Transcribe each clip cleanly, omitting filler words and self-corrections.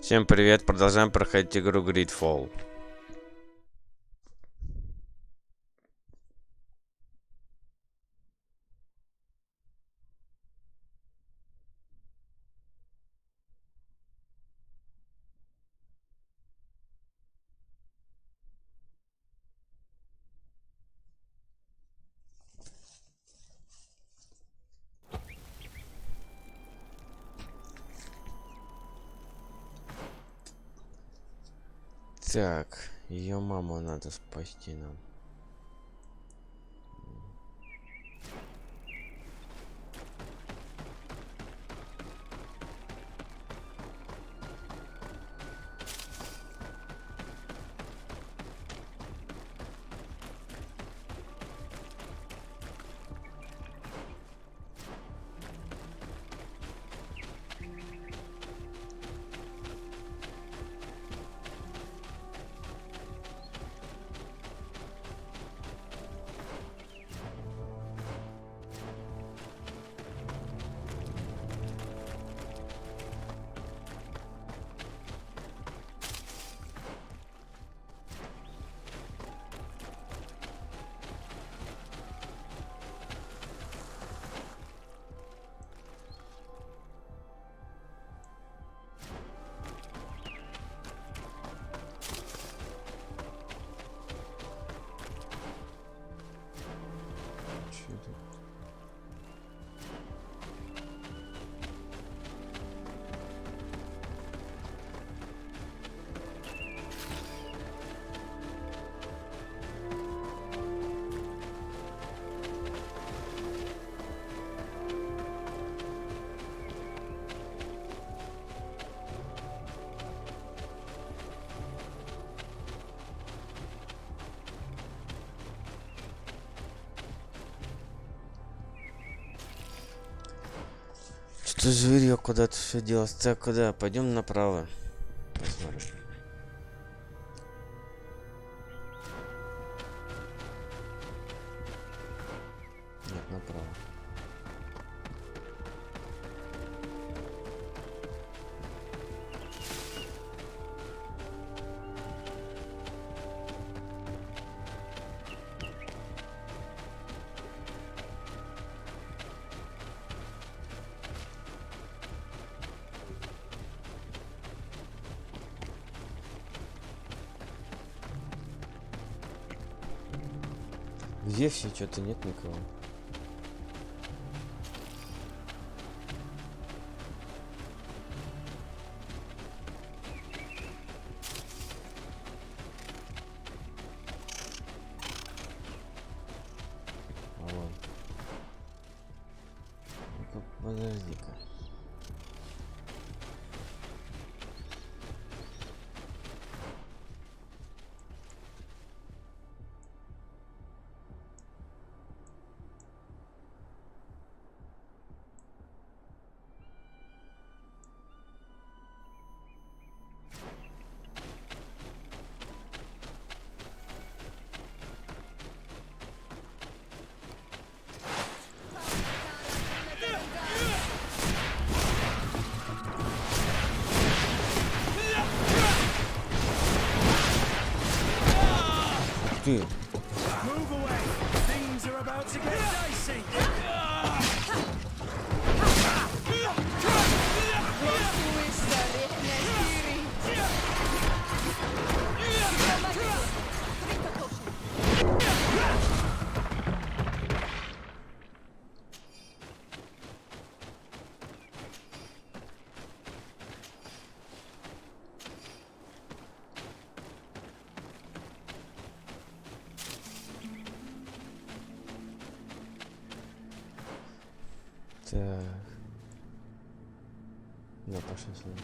Всем привет, продолжаем проходить игру GreedFall. Так, ее маму надо спасти нам. Что зверье куда-то все делось? Так, куда? Пойдем направо. Посмотрим. Нет, направо. Где все? Что-то нет никого. Вон. Ну-ка, подожди-ка. Ты. Так. Да, пошли с ним.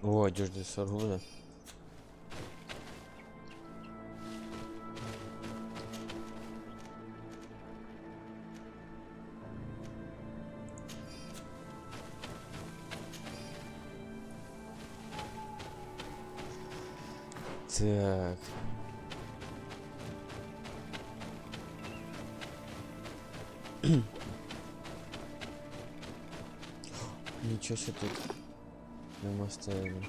О, одежда соргуна. Так. Ничего себе тут нам оставили.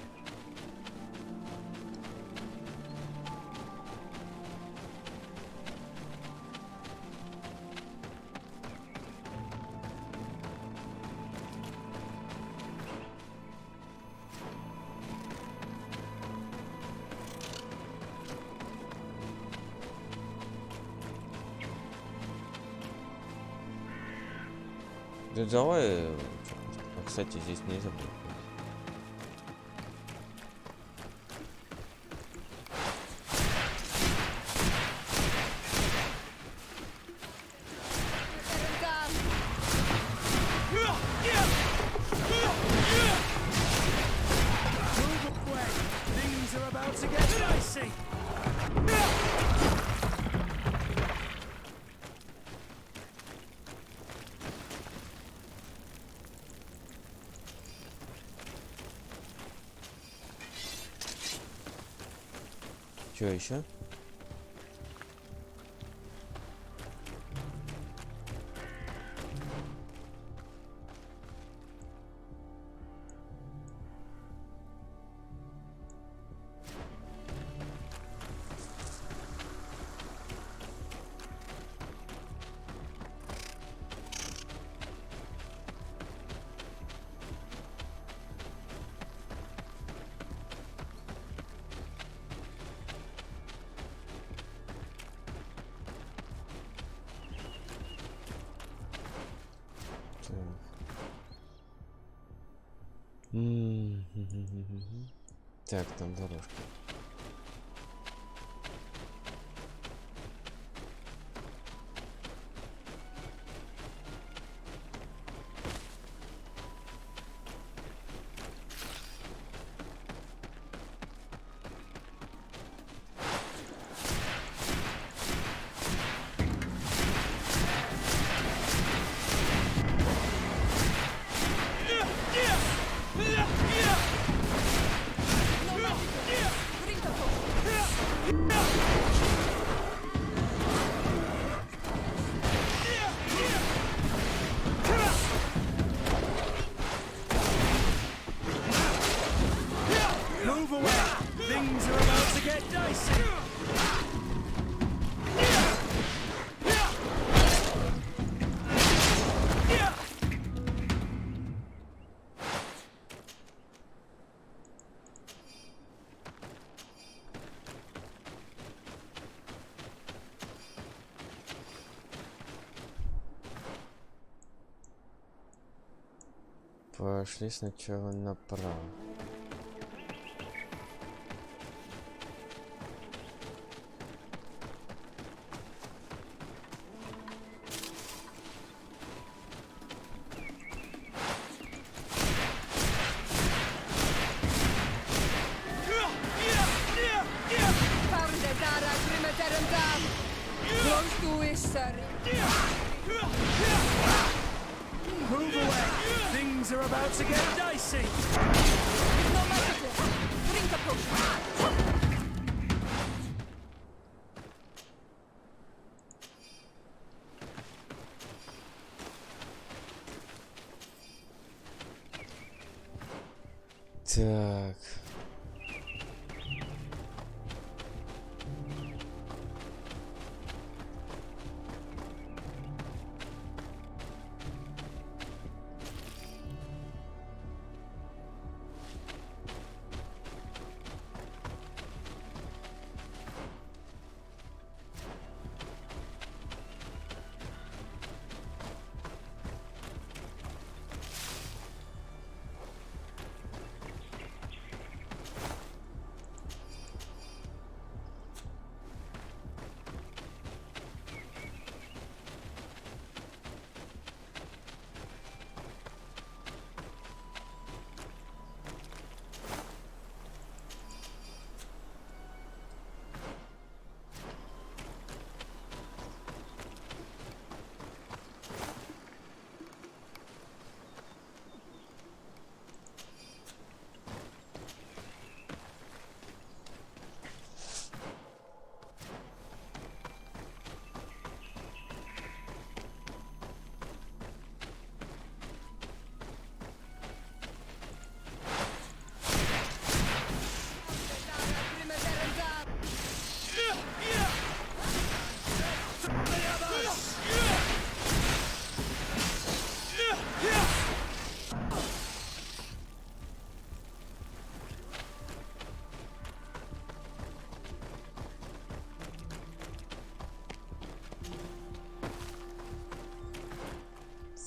Да давай. А, кстати, здесь нельзя было. Что еще? Так, там дорожка. Пошли сначала направо. Move away! Things are about to get dicey! No messages! Drink a potion! Так.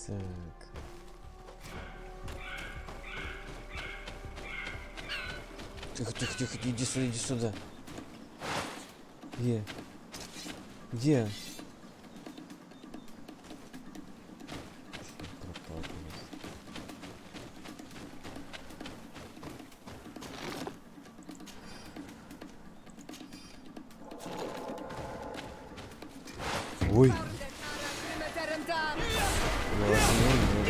Так. Тихо, тихо, тихо, иди сюда, иди сюда. Где? Где? Пропал у нас. Ой, я вас не буду.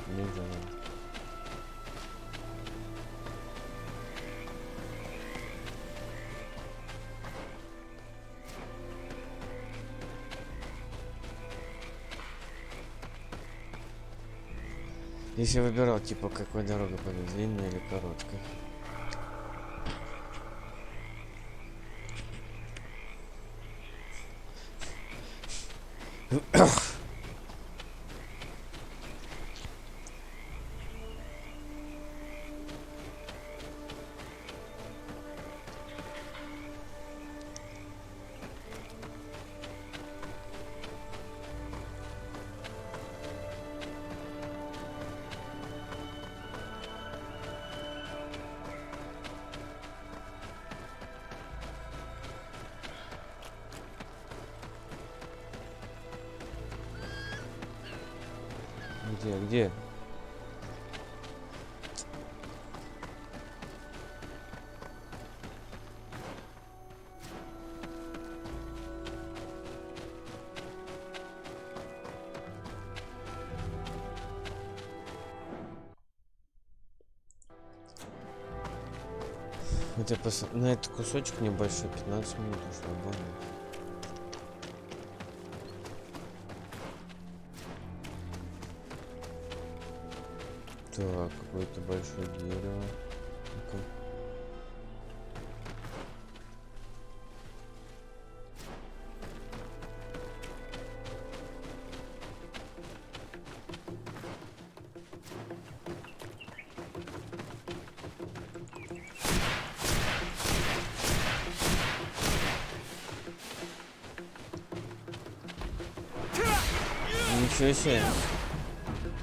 Не знаю. Если выбирал, типа, какой дорога пойдет, длинная или короткая. Где? Вот я на этот кусочек небольшой 15 минут ушло. Так, какое-то большое дерево. Ну-ка. Ничего себе.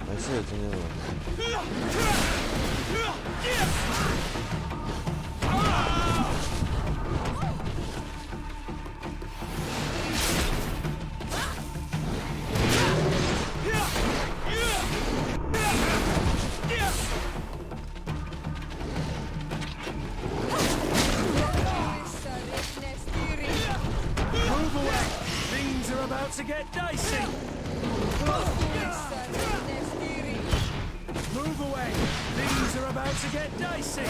А что это не было? to get dicey. Move away. Things are about to get dicey.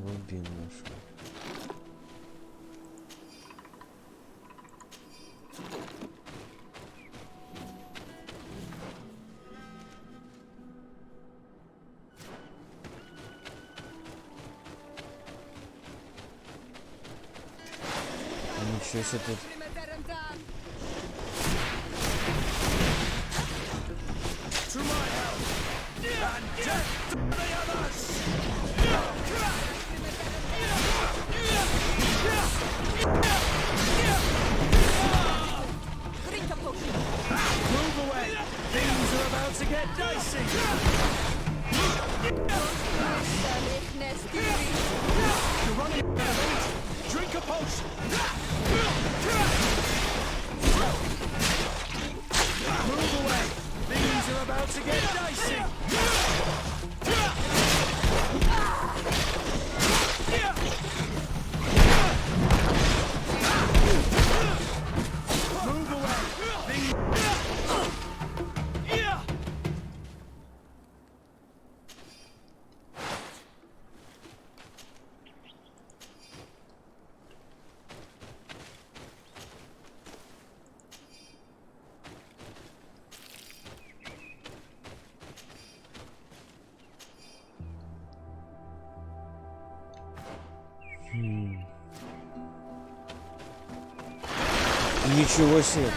Глубин нашел. Ничего себе тут. To my help. And death to the others. Drink a potion. Move away. Things are about to get dicey. You're running out of energy. Drink a potion. Move away. Things are about to get dicey. Move away. Ничего себе.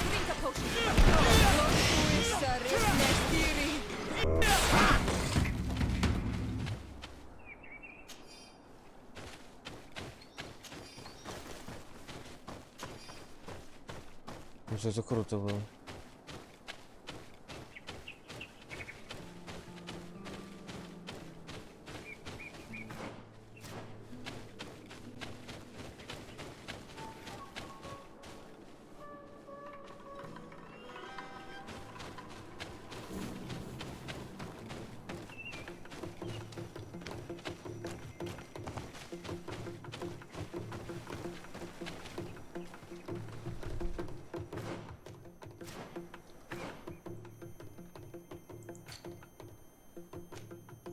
Drink a potion. Вот это круто было.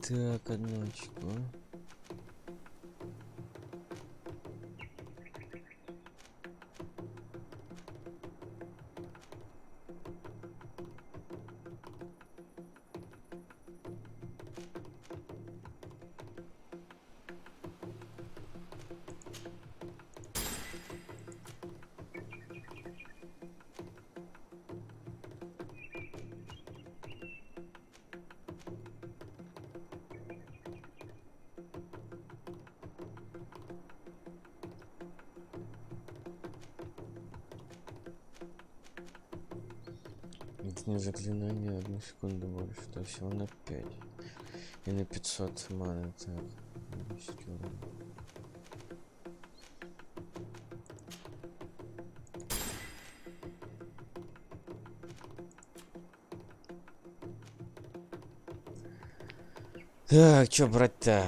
Так, одну очко. Не заклинание, 1 секунду больше, то всего на 5 и на 500 маны. Так, 10 уровней. Так, чё брать-то?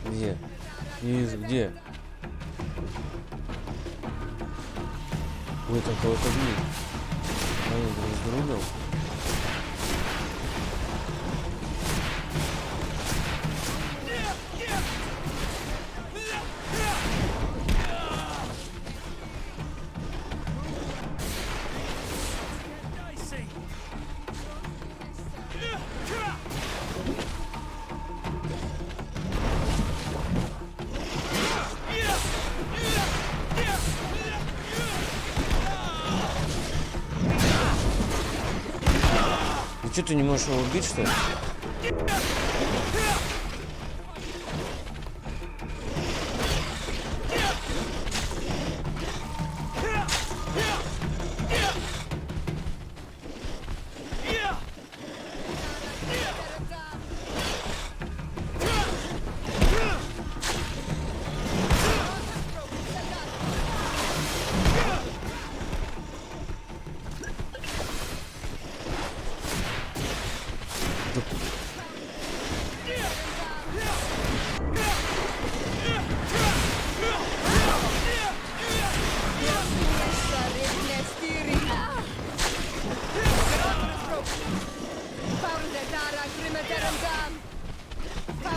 Где? Не вижу, где? Ой, там кого-то бьют. А я разгрудил. что, ты не можешь его убить, что ли?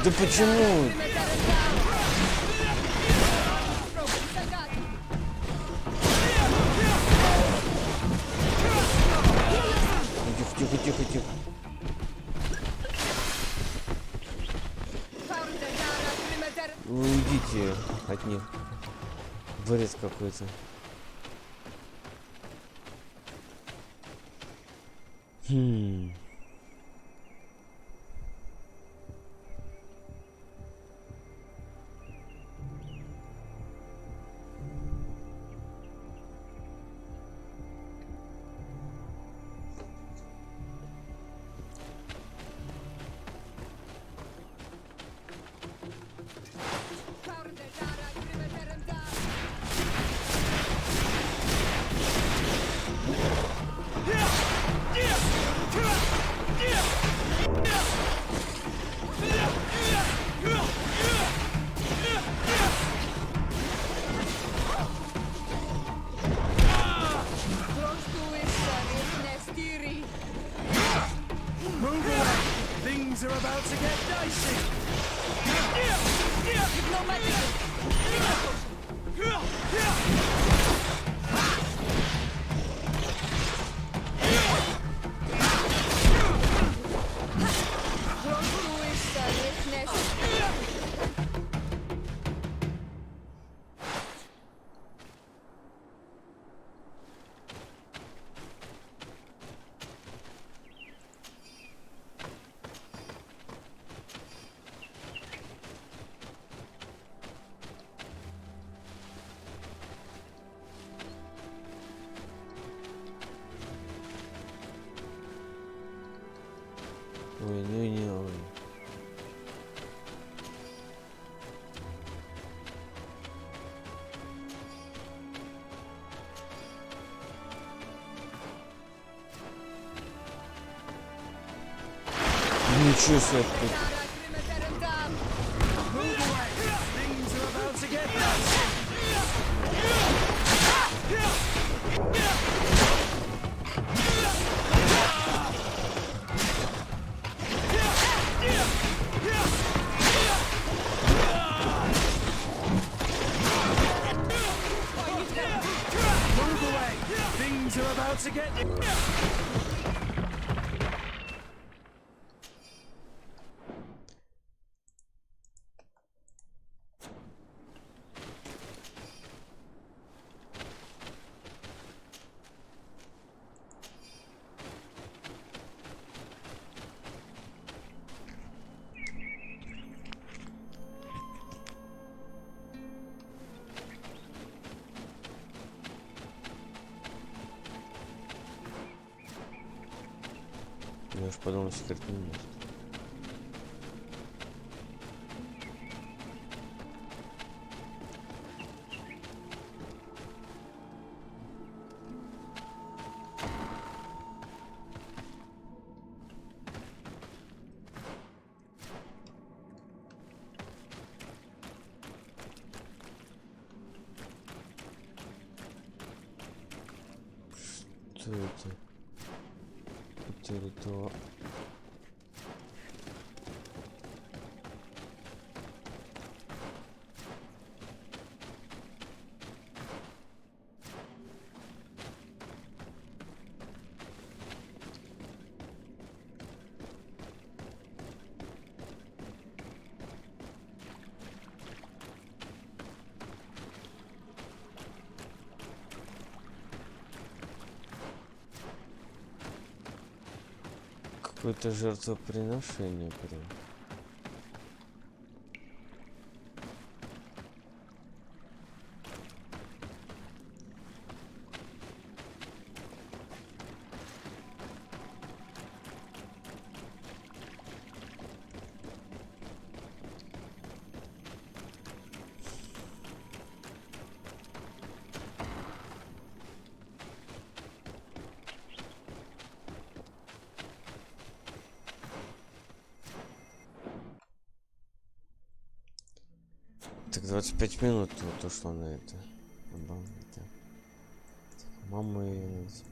Да почему? Тихо, тихо, тихо. Уйдите от них. Дворец какой-то. Move away! Things are about to get dicey! Ой, ну и не ой. Ничего себе тут. Things are about to get dicey! Move away! Things are about to get... Я уж подумал, секретный место. Что это? Это ритуал. какое-то жертвоприношение прям. Так 25 минут вот ушло на это. Обалдеть. Так, маму ее надо спасти.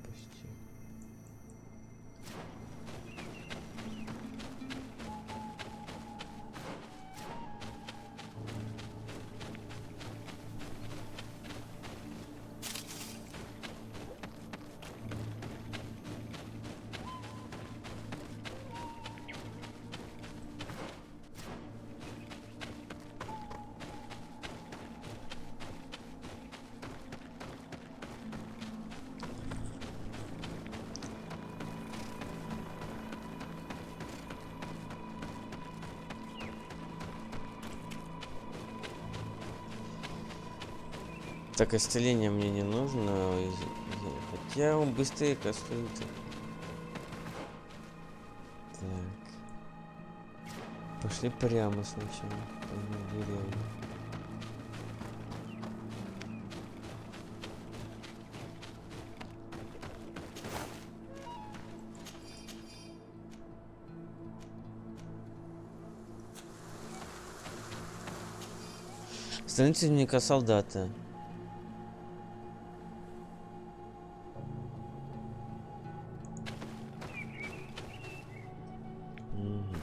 Так, исцеление мне не нужно. Хотя он быстрее кастует. Так. Пошли прямо сначала. В деревню. Станительника солдата. Мгм.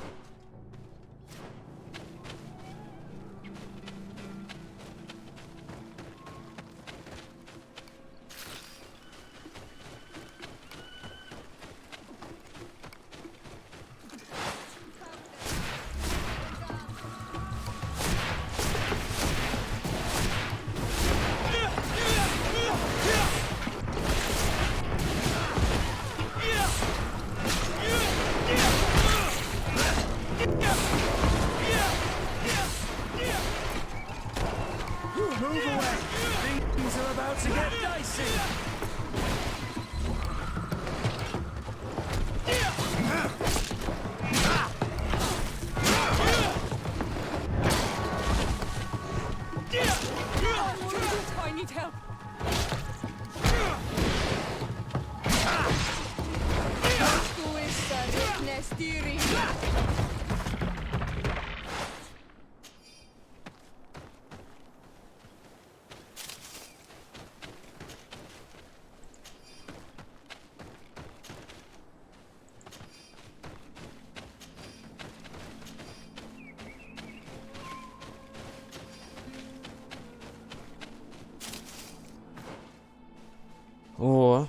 Move away! Things are about to get dicey! I need help. О!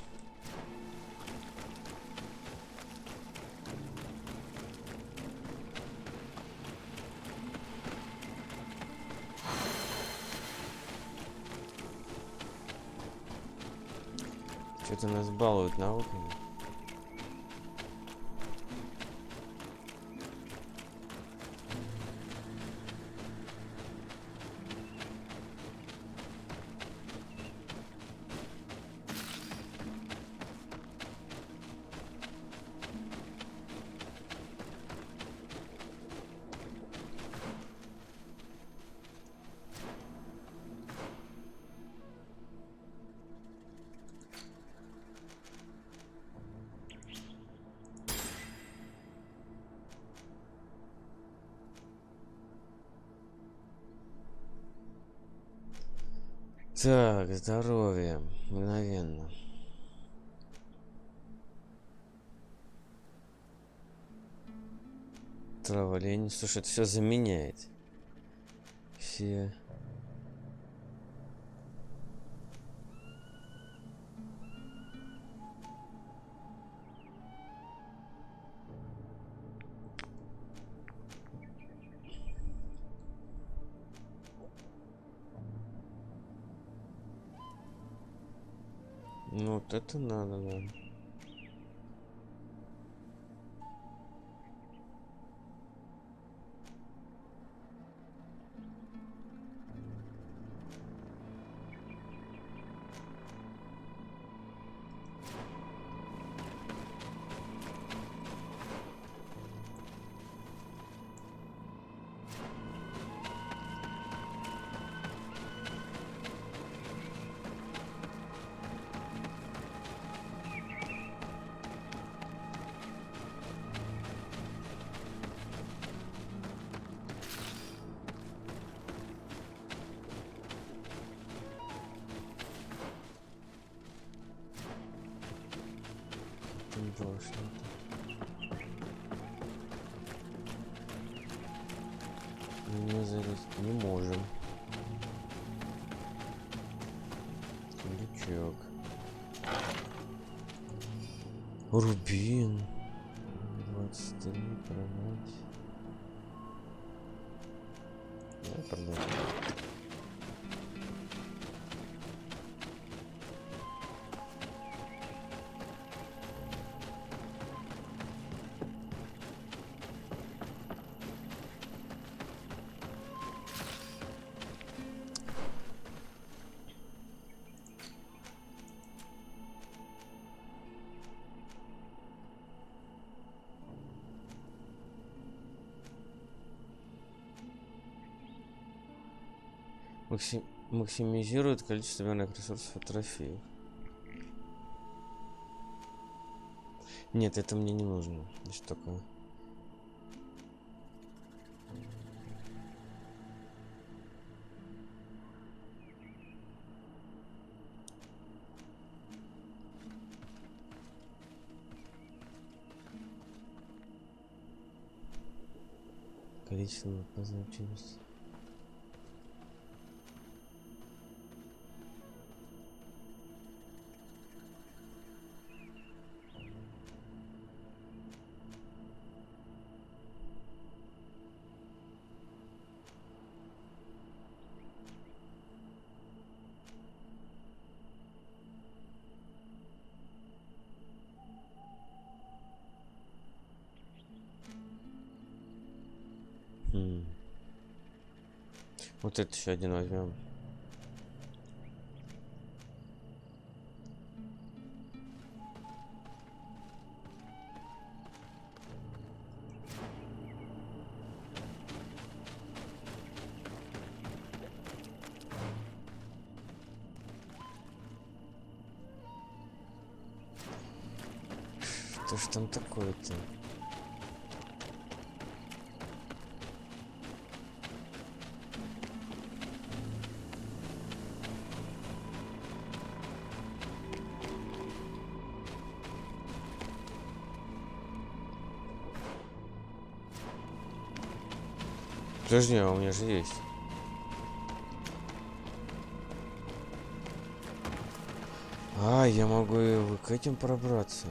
Что-то нас балуют науками. Так, здоровье. Мгновенно. Трава лень. Слушай, это все заменяет. Все. Ну вот это надо, да. башня-то? Не залезть не можем. Сундучок. Рубин. 23, продать. Давай продать. Максимизирует количество собранных ресурсов и трофеев. Нет, это мне не нужно. Здесь только... Количество позначилось. Вот это еще один возьмем. Что ж там такое-то? Подожди, а у меня же есть. А, я могу и к этим пробраться.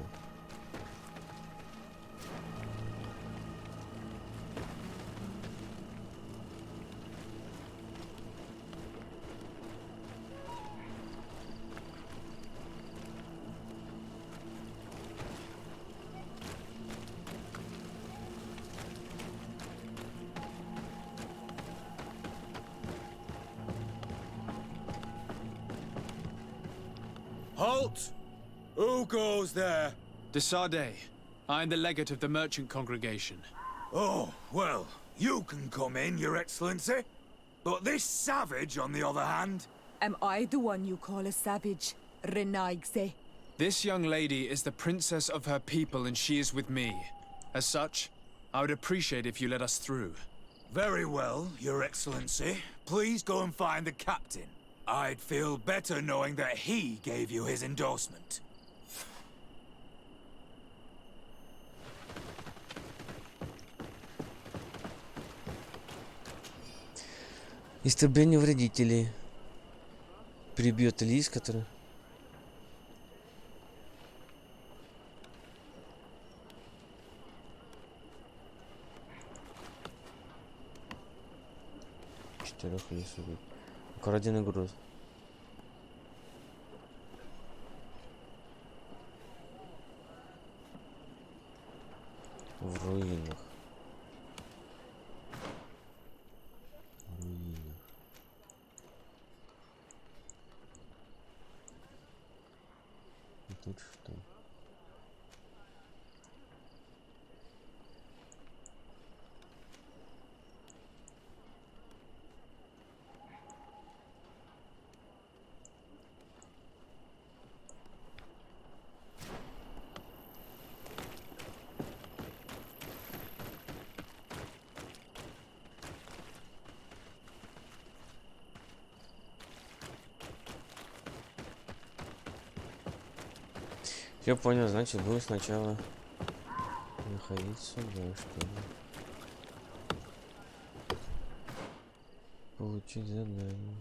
Halt! Who goes there? De Sardet. I am the legate of the merchant congregation. Oh, well, you can come in, Your Excellency. But this savage, on the other hand... Am I the one you call a savage, Renaigse? This young lady is the princess of her people and she is with me. As such, I would appreciate if you let us through. Very well, Your Excellency. Please go and find the captain. I'd feel better knowing that he gave you his endorsement. Истребление вредителей. Прибьет лис, который... Четырех лис убить. Украденный груз. В руинах. В руинах. И тут что? Я понял, значит, будем сначала находиться, да, чтобы получить задание.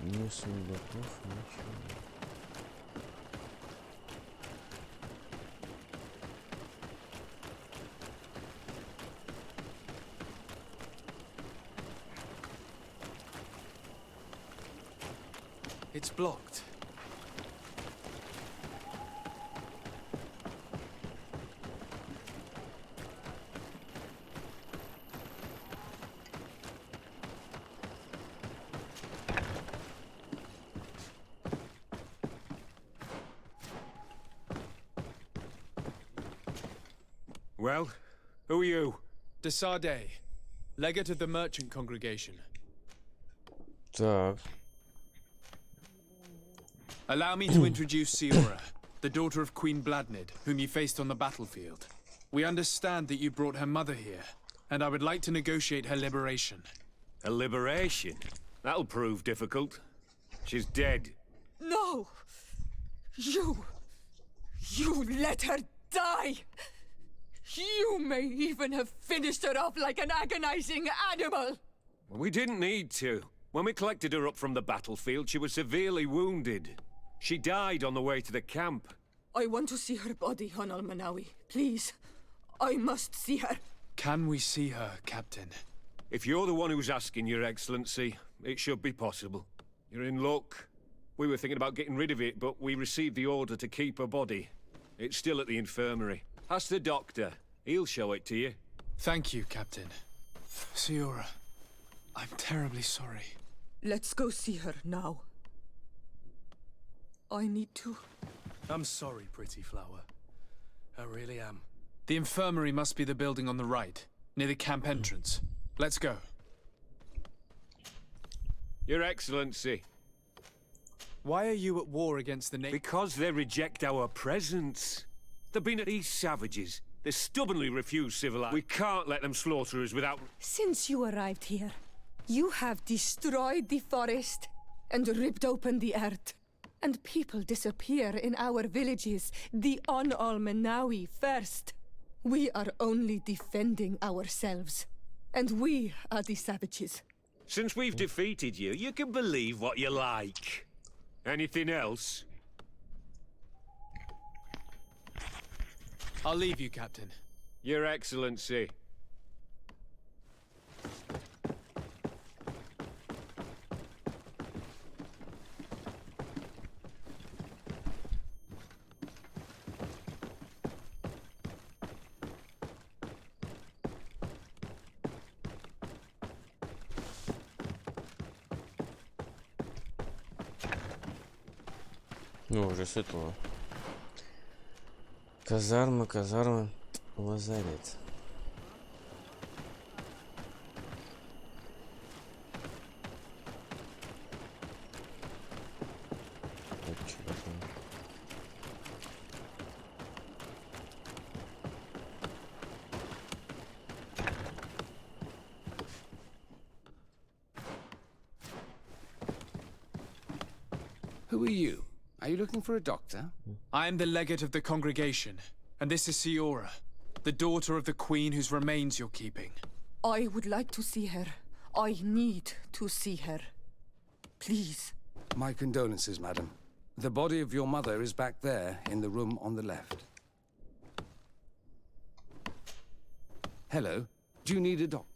Не сундуков, ничего. It's blocked. Well, who are you? Desade, legate of the merchant congregation. Так, Allow me to introduce Siora, the daughter of Queen Bladnid, whom you faced on the battlefield. We understand that you brought her mother here, and I would like to negotiate her liberation. A liberation? That'll prove difficult. She's dead. No! You let her die! You may even have finished her off like an agonizing animal! We didn't need to. When we collected her up from the battlefield, she was severely wounded. She died on the way to the camp. I want to see her body, Honal Manawi. Please. I must see her. Can we see her, Captain? If you're the one who's asking, Your Excellency, it should be possible. You're in luck. We were thinking about getting rid of it, but we received the order to keep her body. It's still at the infirmary. Ask the doctor. He'll show it to you. Thank you, Captain. Siora, I'm terribly sorry. Let's go see her now. I need to. I'm sorry, pretty flower. I really am. The infirmary must be the building on the right, near the camp entrance. Let's go. Your Excellency. Why are you at war against the natives? Because they reject our presence. They've been at these savages. They stubbornly refuse civilization. We can't let them slaughter us without... Since you arrived here, you have destroyed the forest and ripped open the earth. And people disappear in our villages, the Onal Menawi first. We are only defending ourselves. And we are the savages. Since we've defeated you, you can believe what you like. Anything else? I'll leave you, Captain. Your Excellency. ну уже светло. Казарма, лазарет. Так, чё там? Who are you? Are you looking for a doctor? I am the legate of the congregation, and this is Siora, the daughter of the queen whose remains you're keeping. I would like to see her. I need to see her. Please. My condolences, madam. The body of your mother is back there, in the room on the left. Hello. Do you need a doctor?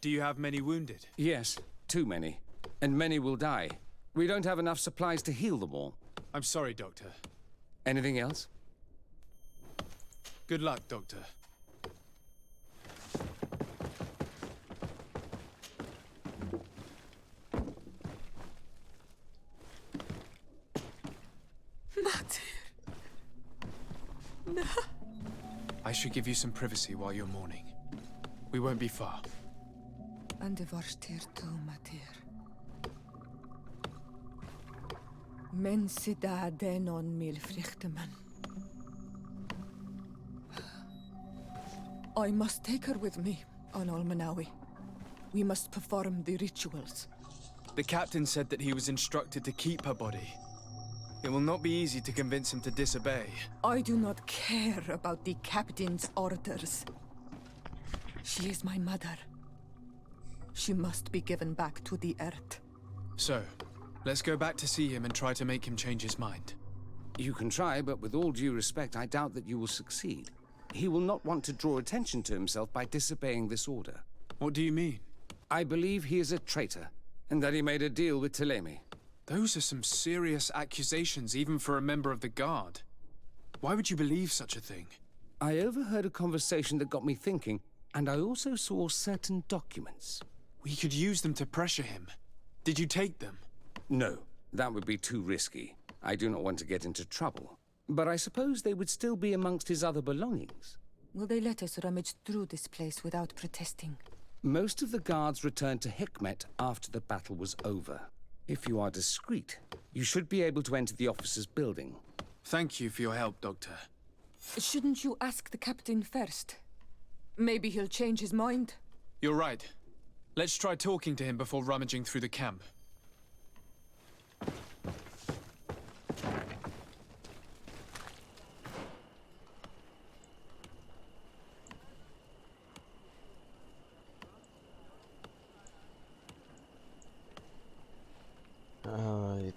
Do you have many wounded? Yes, too many. And many will die. We don't have enough supplies to heal them all. I'm sorry, Doctor. Anything else? Good luck, Doctor. I should give you some privacy while you're mourning. We won't be far. And de varstir tomatir. Men sida denon mil frichteman. I must take her with me on Almanawi. We must perform the rituals. The captain said that he was instructed to keep her body. It will not be easy to convince him to disobey. I do not care about the captain's orders. She is my mother. She must be given back to the earth. So, let's go back to see him and try to make him change his mind. You can try, but with all due respect, I doubt that you will succeed. He will not want to draw attention to himself by disobeying this order. What do you mean? I believe he is a traitor, and that he made a deal with Telemi. Those are some serious accusations, even for a member of the Guard. Why would you believe such a thing? I overheard a conversation that got me thinking, and I also saw certain documents. We could use them to pressure him. Did you take them? No, that would be too risky. I do not want to get into trouble. But I suppose they would still be amongst his other belongings. Will they let us rummage through this place without protesting? Most of the guards returned to Hikmet after the battle was over. If you are discreet, you should be able to enter the officer's building. Thank you for your help, Doctor. Shouldn't you ask the captain first? Maybe he'll change his mind. You're right. Let's try talking to him before rummaging through the camp.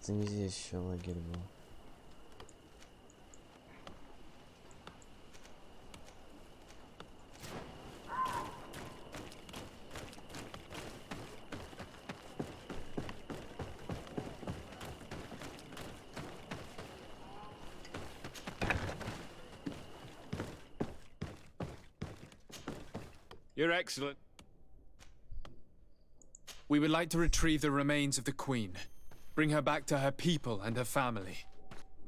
Это не здесь еще лагерь был. You're excellent. We would like to retrieve the remains of the Queen. Bring her back to her people and her family.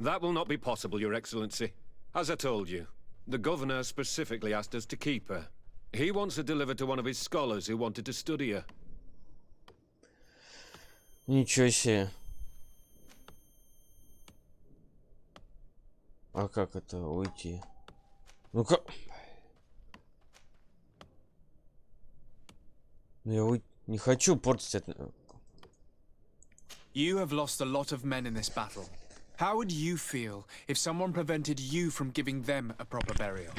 That will not be possible, Your Excellency. As I told you, the Governor specifically asked us to keep her. He wants her delivered to one of his scholars who wanted to study her. Ничего себе. А как это уйти? Ну-ка. Я не хочу портить это. You have lost a lot of men in this battle. How would you feel if someone prevented you from giving them a proper burial?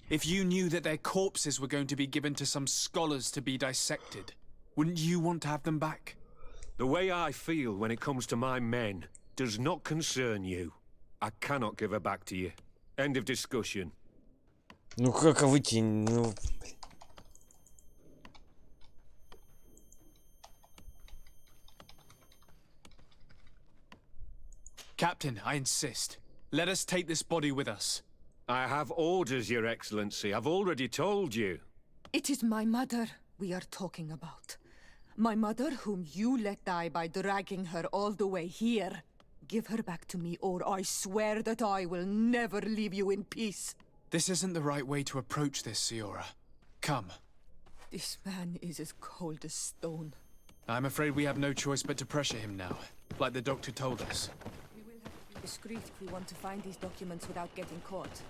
If you knew that their corpses were going to be given to some scholars to be dissected, wouldn't you want to have them back? The way I feel when it comes to my men does not concern you. I cannot give her back to you. End of discussion. Ну как выйти? Ну... Captain, I insist. Let us take this body with us. I have orders, Your Excellency. I've already told you. It is my mother we are talking about. My mother whom you let die by dragging her all the way here. Give her back to me, or I swear that I will never leave you in peace. This isn't the right way to approach this, Siora. Come. This man is as cold as stone. I'm afraid we have no choice but to pressure him now, like the doctor told us. We will have to be discreet if we want to find these documents without getting caught.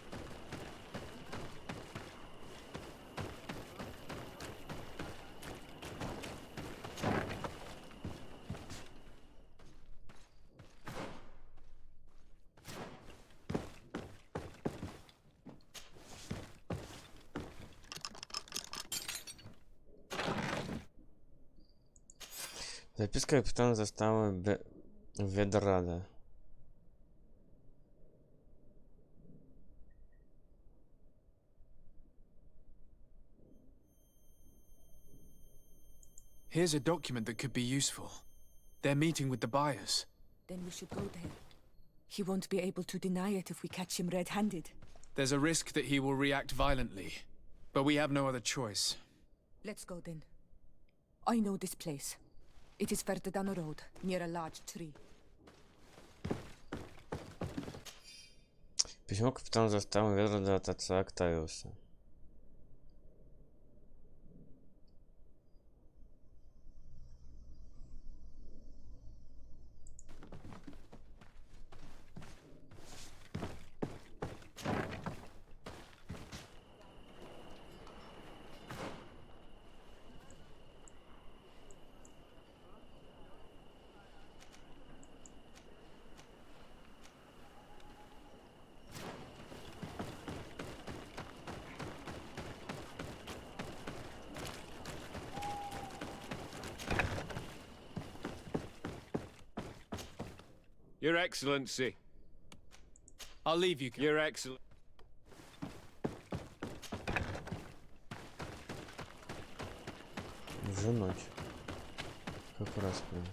Записка капитана заставы Ведрада. Here's a document that could be useful. They're meeting with the buyers. Then we should go there. He won't be able to deny it if we catch him red-handed. There's a risk that he will react violently, but we have no other choice. Let's go then. I know this place. It is further down the road, near a large tree. Письмо капитана заставы Ведрада от отца Октавиуса. Your Excellency. I'll leave you, Captain. Your Excellency. Уже ночь. Как раз прям.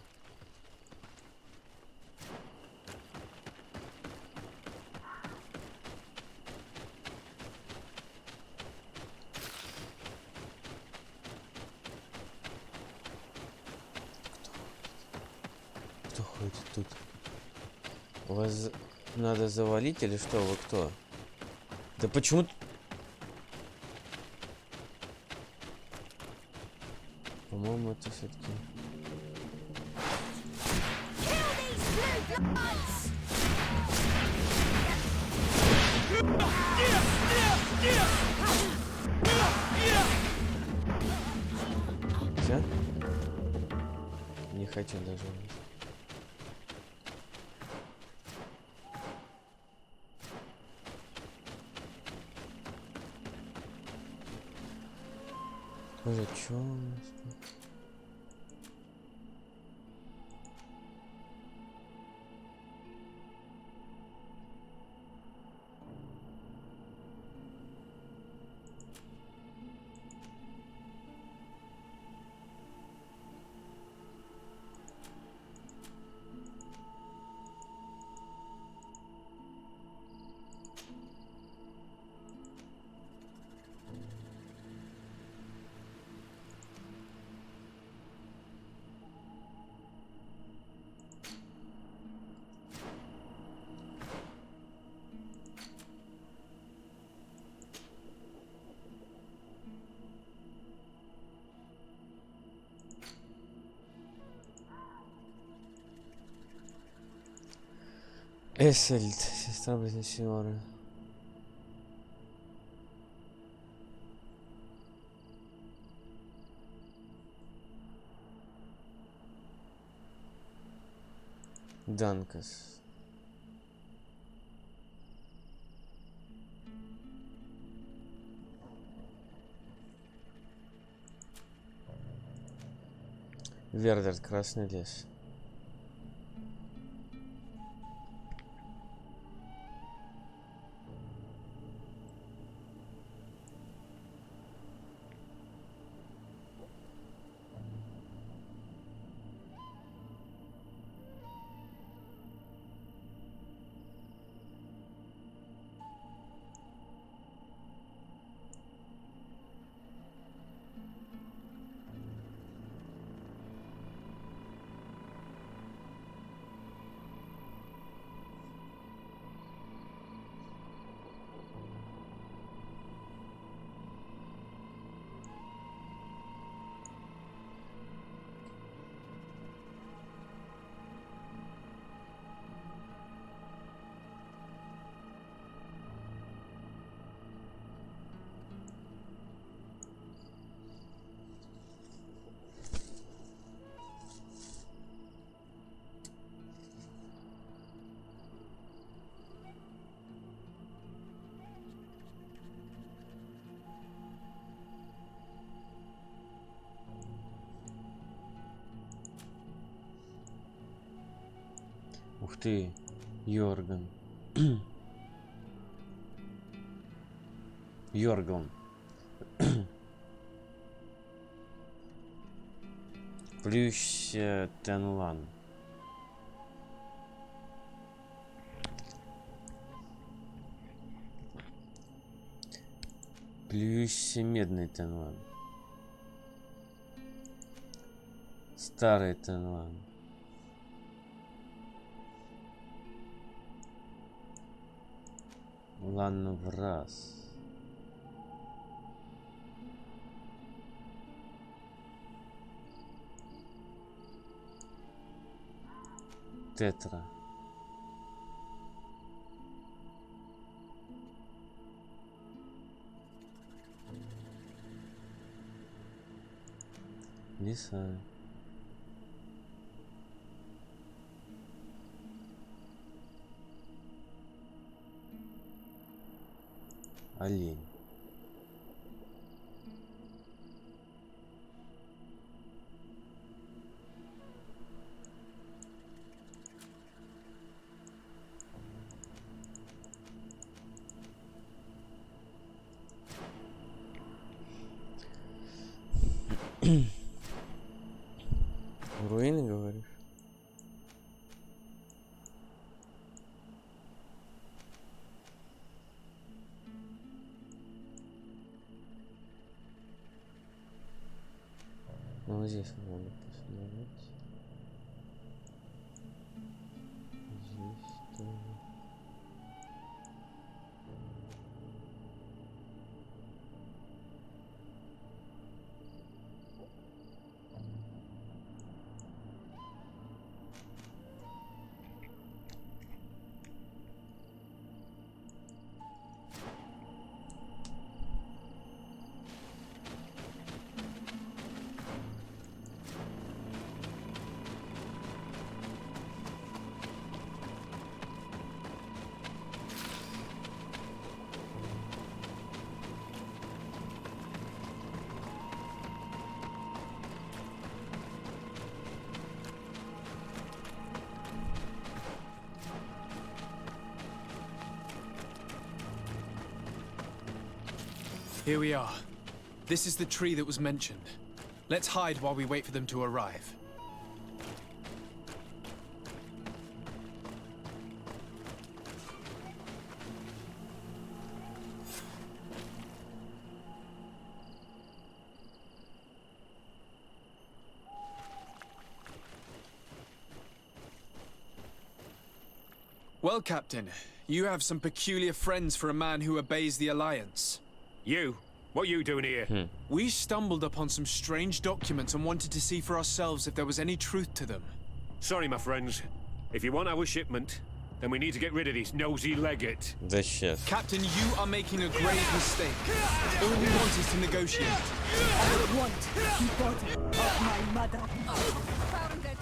Кто ходит тут? Вас надо завалить или что? Вы кто? Да почему? По-моему, это все-таки. Все? Не хочу даже. Боже, чё у нас тут? Эссельд, сестра близнеца. Данкас. Вердер, Красный лес. Ух ты, Йорган. Йорган. Плющ Тенлан. Плющ медный Тенлан. Старый Тенлан. Лан в раз. Тетра. Лиса. Олень. Вот здесь надо посмотреть. Здесь тоже. Here we are. This is the tree that was mentioned. Let's hide while we wait for them to arrive. Well, Captain, you have some peculiar friends for a man who obeys the Alliance. You? What are you doing here? We stumbled upon some strange documents and wanted to see for ourselves if there was any truth to them. Sorry, my friends. If you want our shipment, then we need to get rid of this nosy legate. Да сейчас. Captain, you are making a grave mistake. All we want is to negotiate. I want the body of my mother. Found it.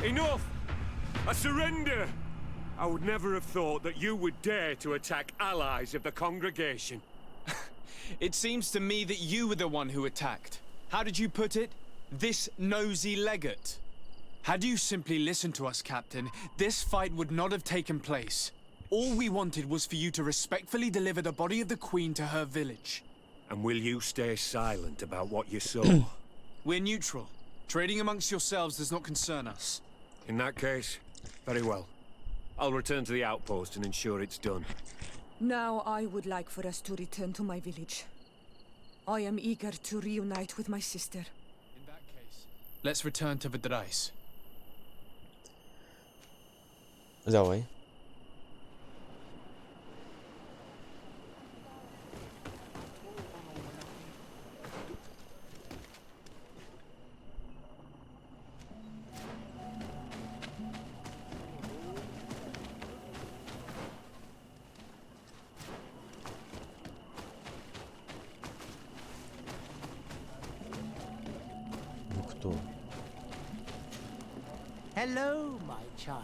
Enough! I surrender! I would never have thought that you would dare to attack allies of the congregation. It seems to me that you were the one who attacked. How did you put it? This nosy legate. Had you simply listened to us, Captain, this fight would not have taken place. All we wanted was for you to respectfully deliver the body of the Queen to her village. And will you stay silent about what you saw? We're neutral. Trading amongst yourselves does not concern us. In that case, very well. I'll return to the outpost and ensure it's done. Now I would like for us to return to my village. I am eager to reunite with my sister. In that case, let's return to Vilroy. Давай. Ну кто? Hello, my child.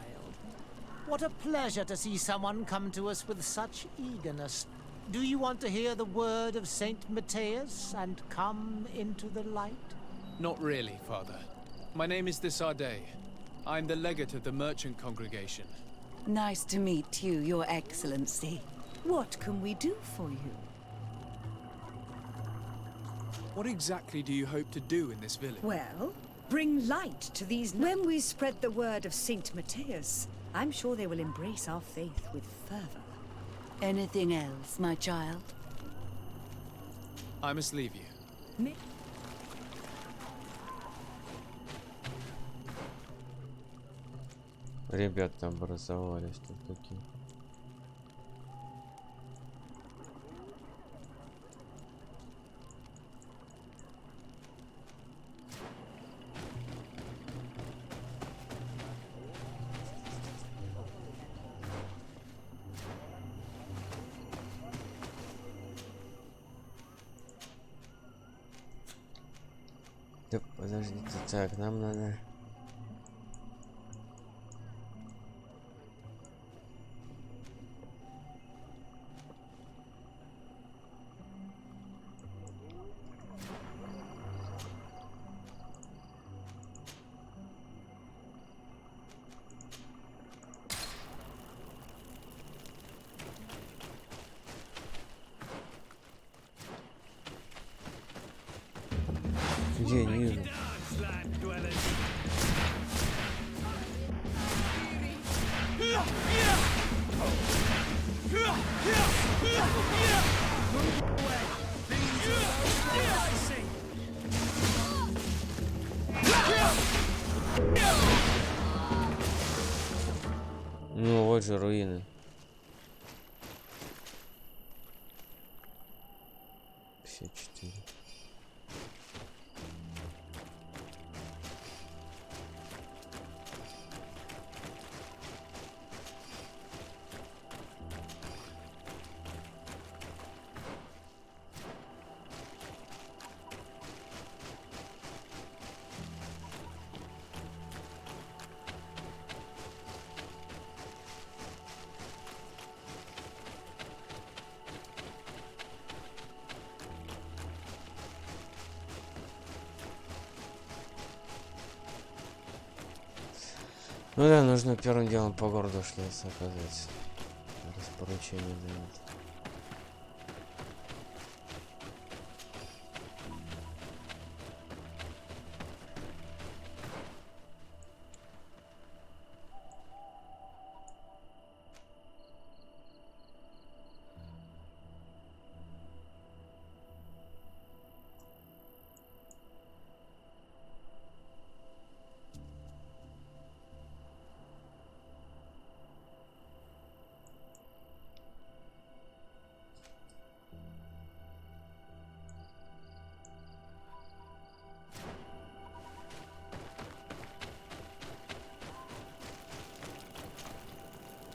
What a pleasure to see someone come to us with such eagerness. Do you want to hear the word of Saint Matthias and come into the light? Not really, Father. My name is Desardet. I'm the legate of the merchant congregation. Nice to meet you, Your Excellency. What can we do for you? What exactly do you hope to do in this village? Well, bring light to these... When we spread the word of Saint Matthias, I'm sure they will embrace our faith with fervor. Anything else, my child? I must leave you. Ребята образовались тут такие. Да подождите, так, нам надо... Где не вижу? Ну вот же руины. 54. Ну да, нужно первым делом по городу шляться, оказывается. Раз поручение дают.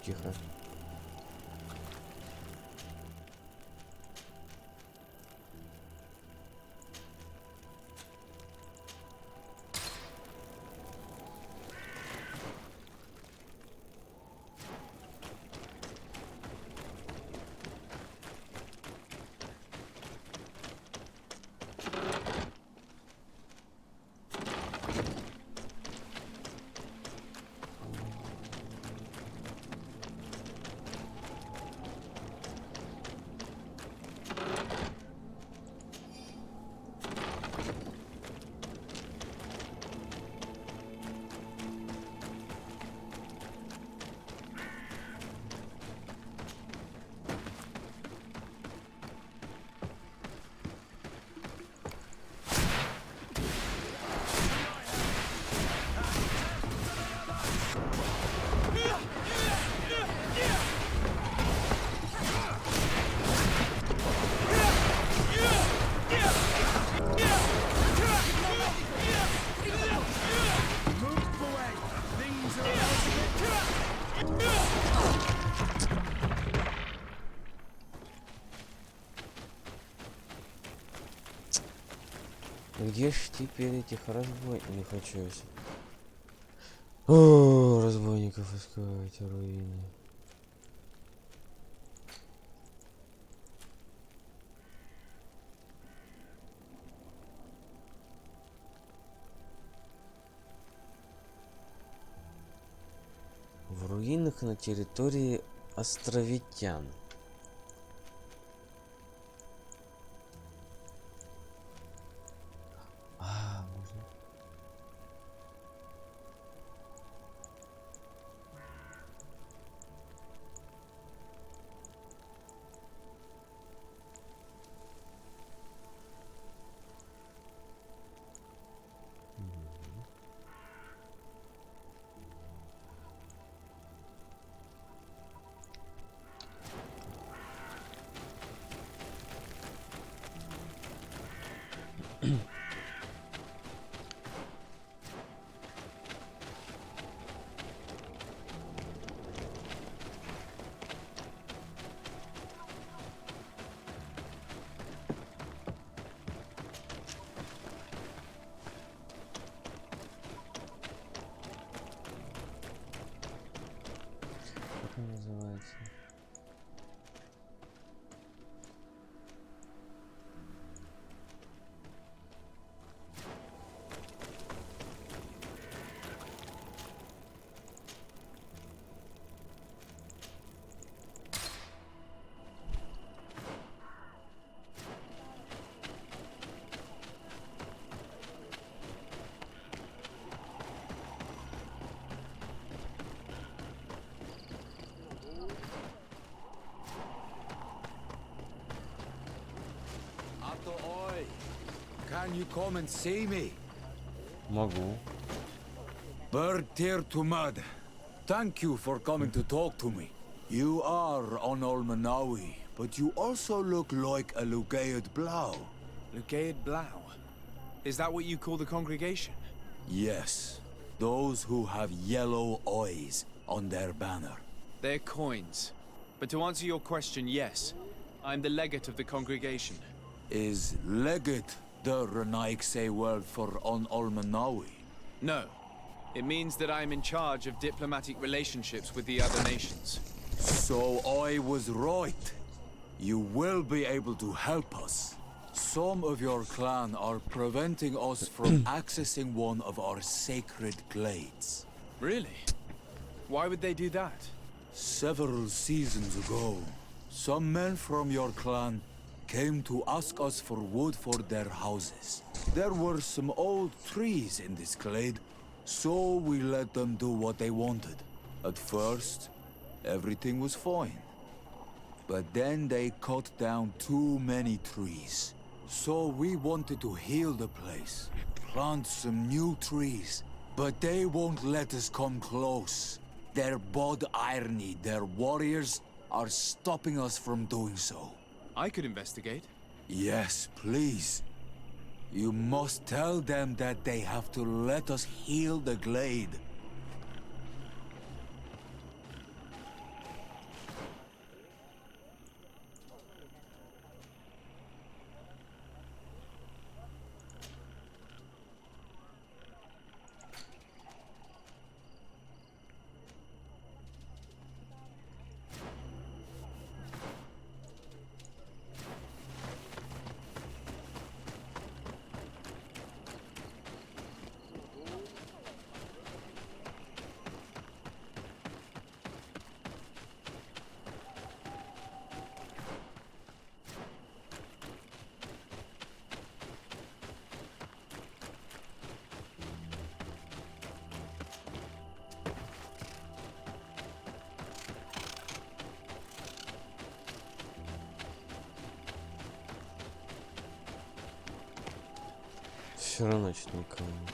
Тихо. Где ж теперь этих разбойников? Не хочу я. О, разбойников искать, руины. В руинах на территории островитян. Можно. Can you come and see me? Могу. Bird tear to mud. Thank you for coming to talk to me. You are on Olmanawi, but you also look like a Lugaid Blau. Lugaid Blau? Is that what you call the congregation? Yes, those who have yellow eyes on their banner. They're coins. But to answer your question, yes. I'm the legate of the congregation. Is legate the Renaigse word for on Olmanawi? No. It means that I'm in charge of diplomatic relationships with the other nations. So I was right. You will be able to help us. Some of your clan are preventing us from accessing one of our sacred glades. Really? Why would they do that? Several seasons ago, some men from your clan came to ask us for wood for their houses. There were some old trees in this glade, so we let them do what they wanted. At first, everything was fine. But then they cut down too many trees. So we wanted to heal the place, plant some new trees. But they won't let us come close. Their bod irony, their warriors, are stopping us from doing so. I could investigate. Yes, please. You must tell them that they have to let us heal the glade. Все равно что-то никого нет.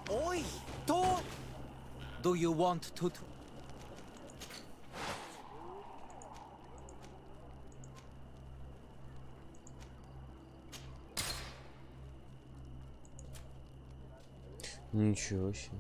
Oi! Don't! Do you want to... Ничего себе.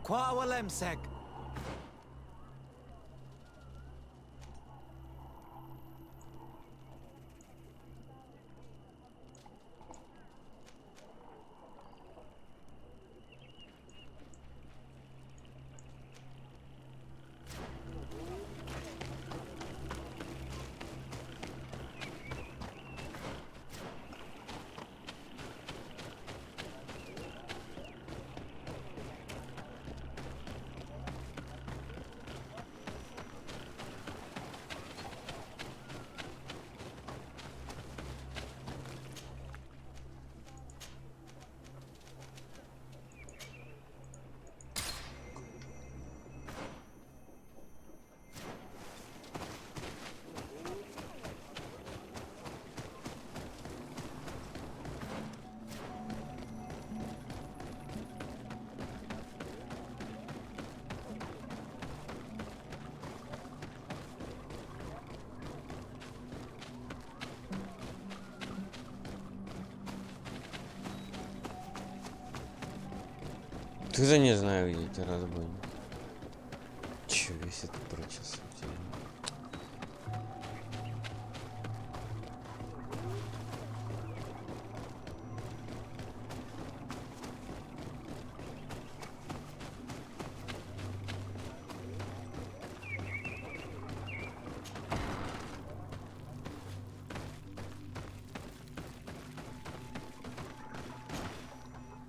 Qua walemsek. Тоже не знаю, где эти разбойники. Чё, весь этот процесс.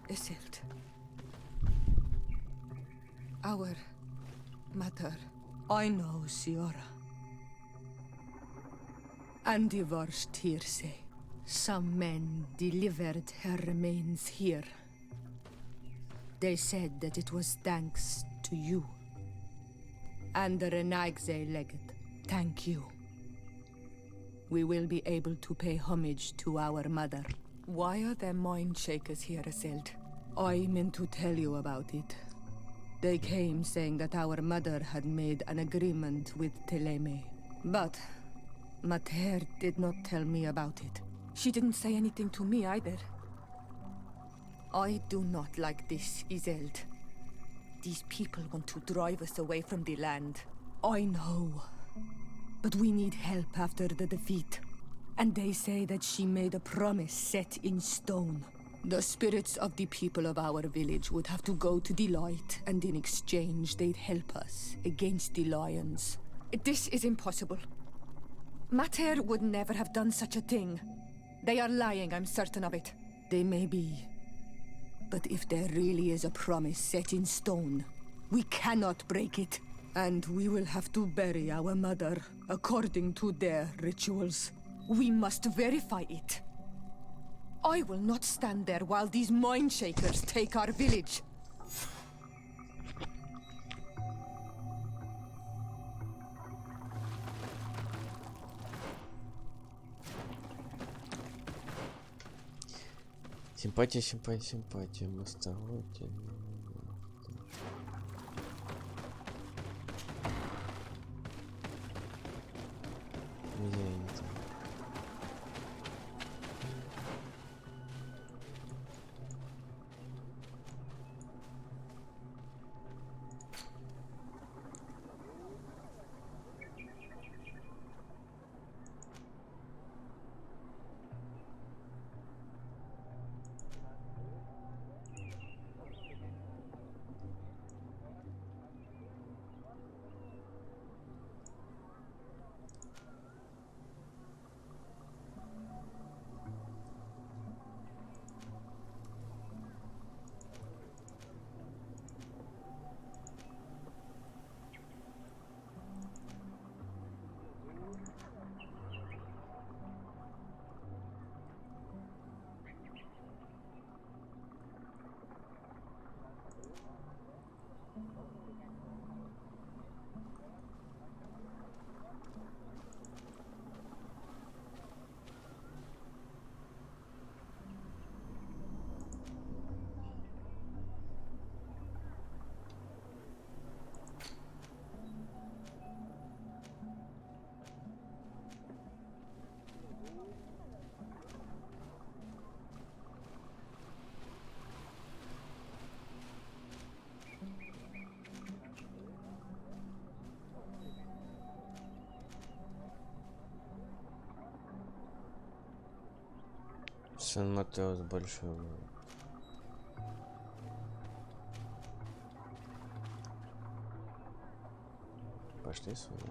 Isildt. Our mother. I know, Siora. And the worst here say. Some men delivered her remains here. They said that it was thanks to you. And the Renagze legate. Thank you. We will be able to pay homage to our mother. Why are there mind shakers here, Isildt? I meant to tell you about it. They came saying that our mother had made an agreement with Teleme. But Mater did not tell me about it. She didn't say anything to me either. I do not like this, Isildt. These people want to drive us away from the land. I know. But we need help after the defeat. And they say that she made a promise set in stone. The spirits of the people of our village would have to go to the light, and in exchange they'd help us against the lions. This is impossible. Mater would never have done such a thing. They are lying, I'm certain of it. They may be. But if there really is a promise set in stone, we cannot break it. And we will have to bury our mother according to their rituals. We must verify it. I will not stand there while these mind shakers take our village. Симпатия, симпатия, симпатия. Мастоводье. Где они там? Сан-Матеос большой был. Пошли сюда.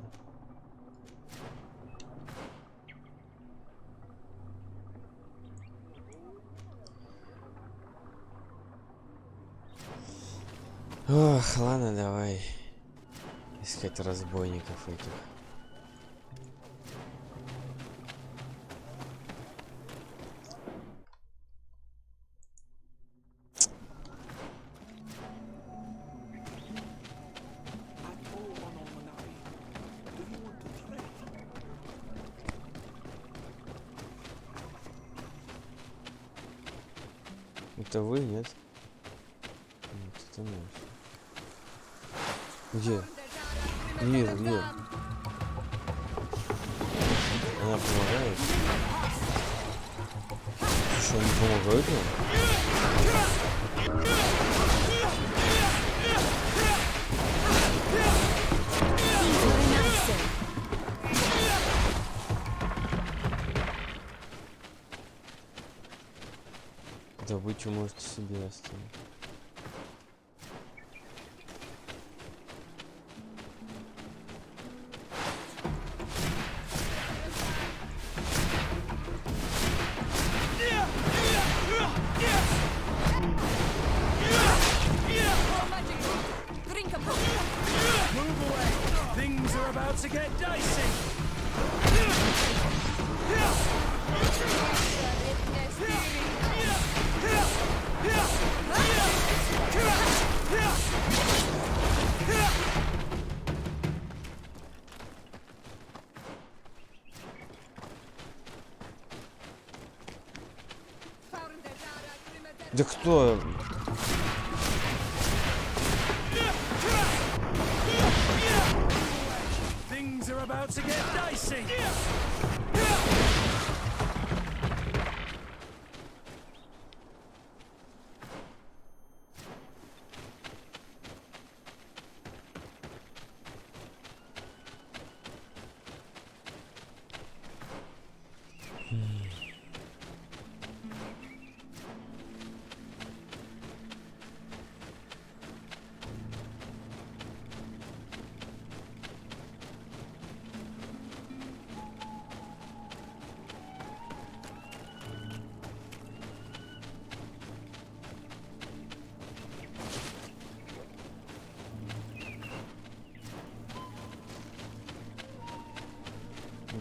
Ох, ладно, давай искать разбойников этих. Это вы, нет? Нет, это наш. Где? Где? Она помогает? Что, не помогает нам? Добычу можете себе оставить. Things are about to get dicey. Да кто? Things are about to get dicey.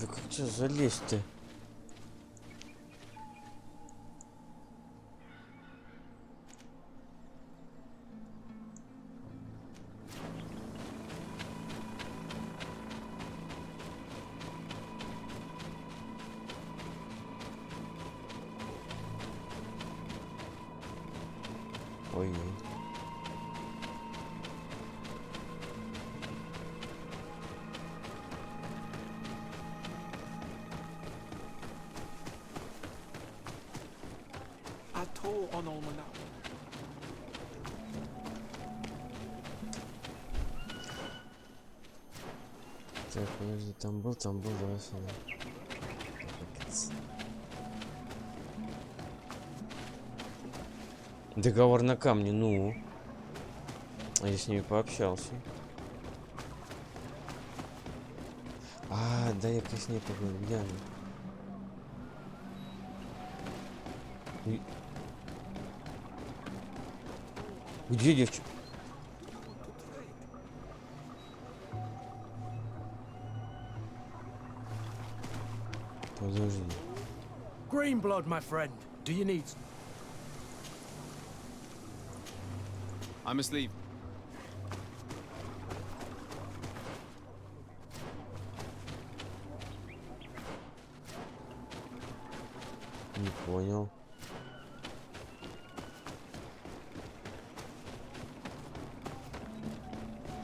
Да как что залезть-то? Ой. Так, подожди, там был, давай сюда. Капец. Договор на камне, ну. А я с ними пообщался. А, да, я с ней поговорил. Где она? Где девчонка? Подожди. Green blood, my friend. Do you need? I must leave. Не понял.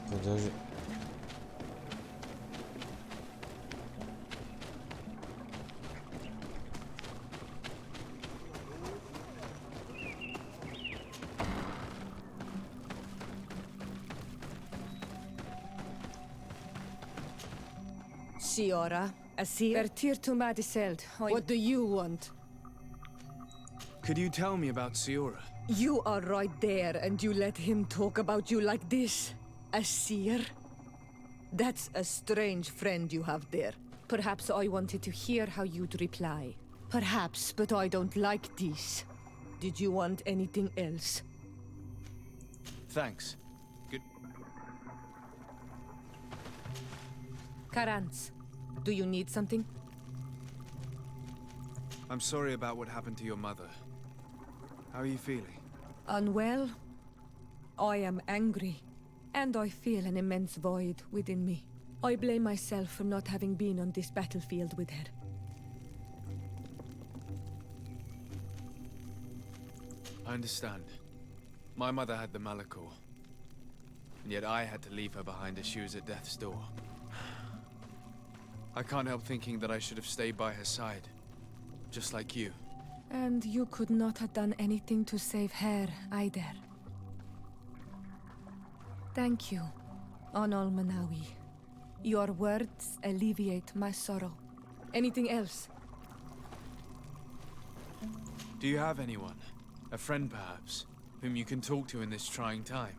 Подожди. Siora, Asir. Vertir to Madiseld. What do you want? Could you tell me about Siora? You are right there, and you let him talk about you like this? A seer? That's a strange friend you have there. Perhaps I wanted to hear how you'd reply. Perhaps, but I don't like this. Did you want anything else? Thanks. Good. Karans, do you need something? I'm sorry about what happened to your mother. How are you feeling? Unwell? I am angry, and I feel an immense void within me. I blame myself for not having been on this battlefield with her. I understand. My mother had the Malachor, and yet I had to leave her behind as she was at death's door. I can't help thinking that I should have stayed by her side, just like you. And you could not have done anything to save her, either. Thank you, Onol Manawi. Your words alleviate my sorrow. Anything else? Do you have anyone? A friend, perhaps, whom you can talk to in this trying time?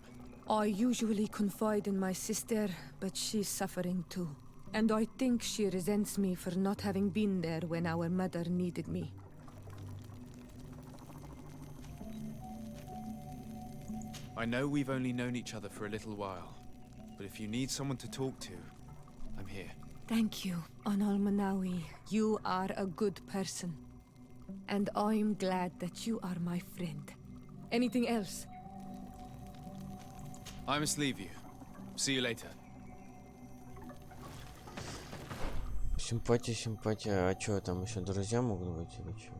I usually confide in my sister, but she's suffering too. And I think she resents me for not having been there when our mother needed me. I know we've only known each other for a little while, but if you need someone to talk to, I'm here. Thank you, Onol Manawi. You are a good person. And I'm glad that you are my friend. Anything else? I must leave you. See you later. Симпатия, симпатия. А чё, там еще друзья могут быть или чё?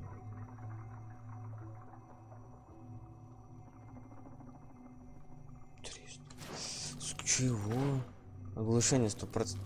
Чего? Оглушение 100%.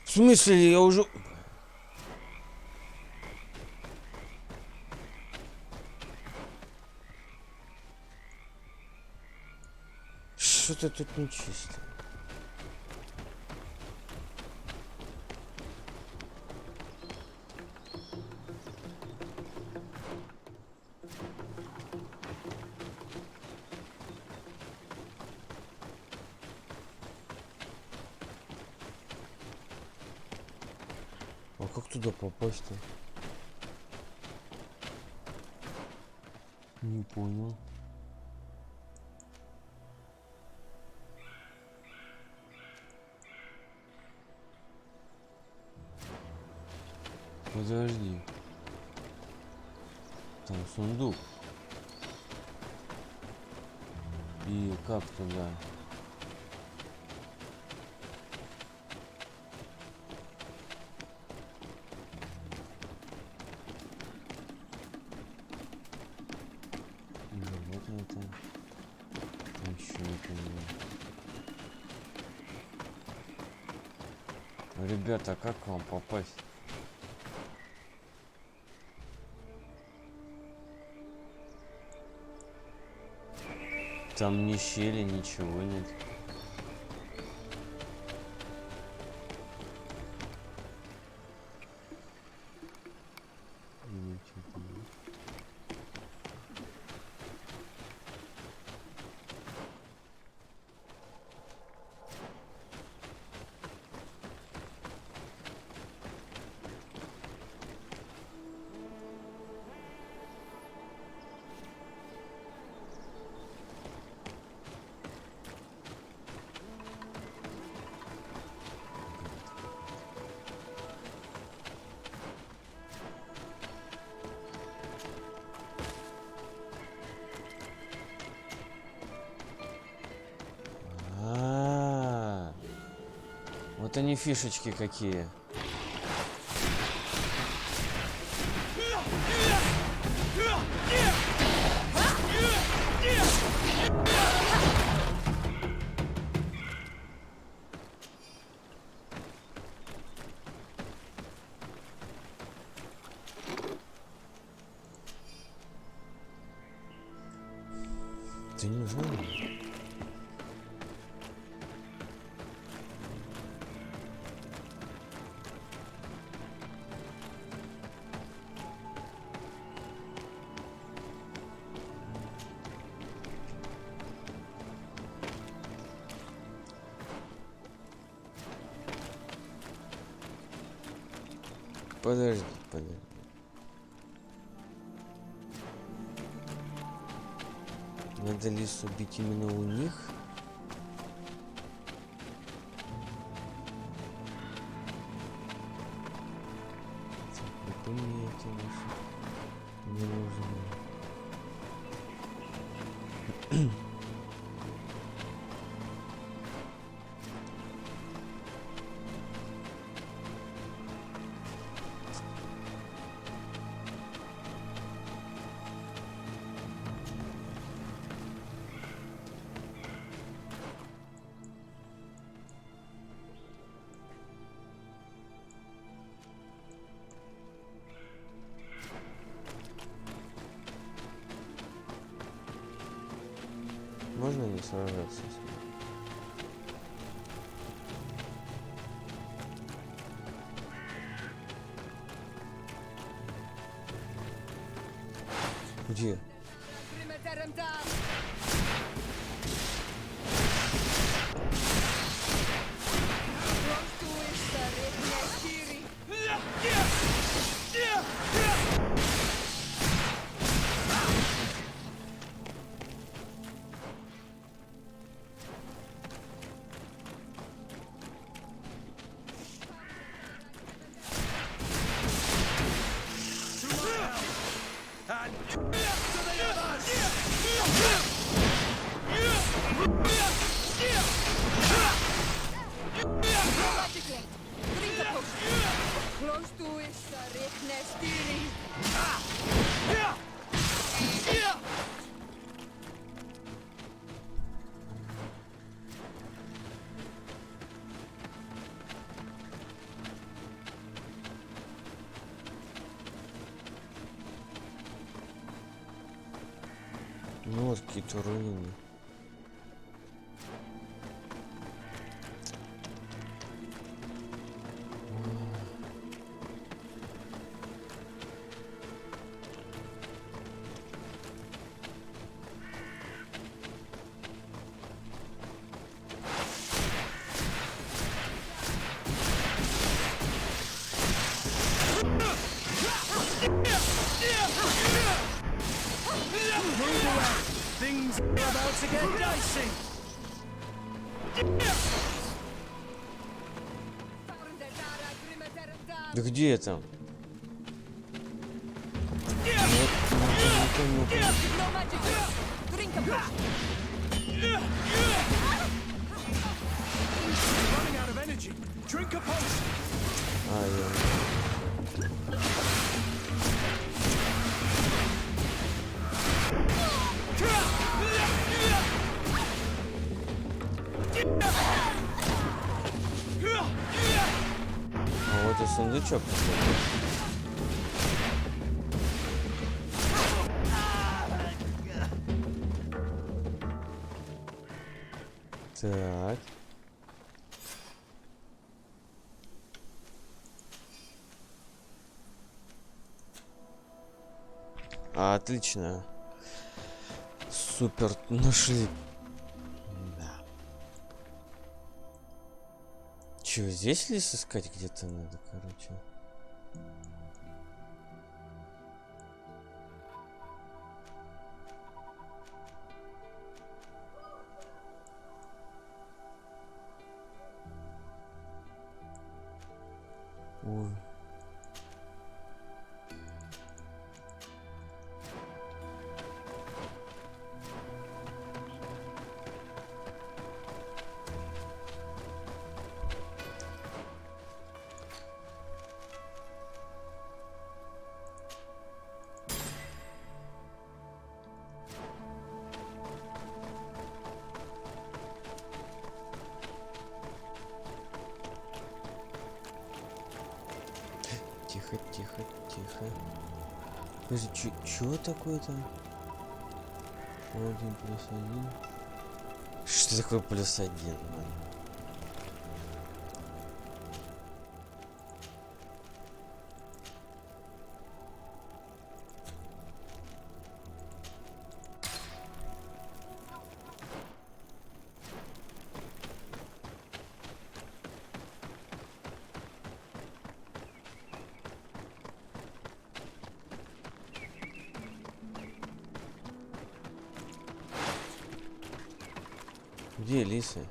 В смысле, я уже... Что-то тут нечисто. А как туда попасть-то? Не понял. Подожди. Там сундук. И как туда? Вот это. Еще не понимаю. Ребята, а как к вам попасть? Там ни щели, ничего нет. Ничего нет. Вот они фишечки какие. Ты не знаю. Подожди, подожди. Надо лис убить именно у них? Так, вот мне это не нужно. Можно не сражаться с ним? Где? Ну вот какие-то руины. Things are about to get dicey. Да где это? Running out of energy. Drink a potion. А вот и сундучок. Так. Отлично. Супер, нашли. Да. Чё, здесь лес искать где-то надо, короче. Ой. Тихо, тихо, тихо. Подожди, чё такое-то? 1+1. Что такое +1? Где лисы?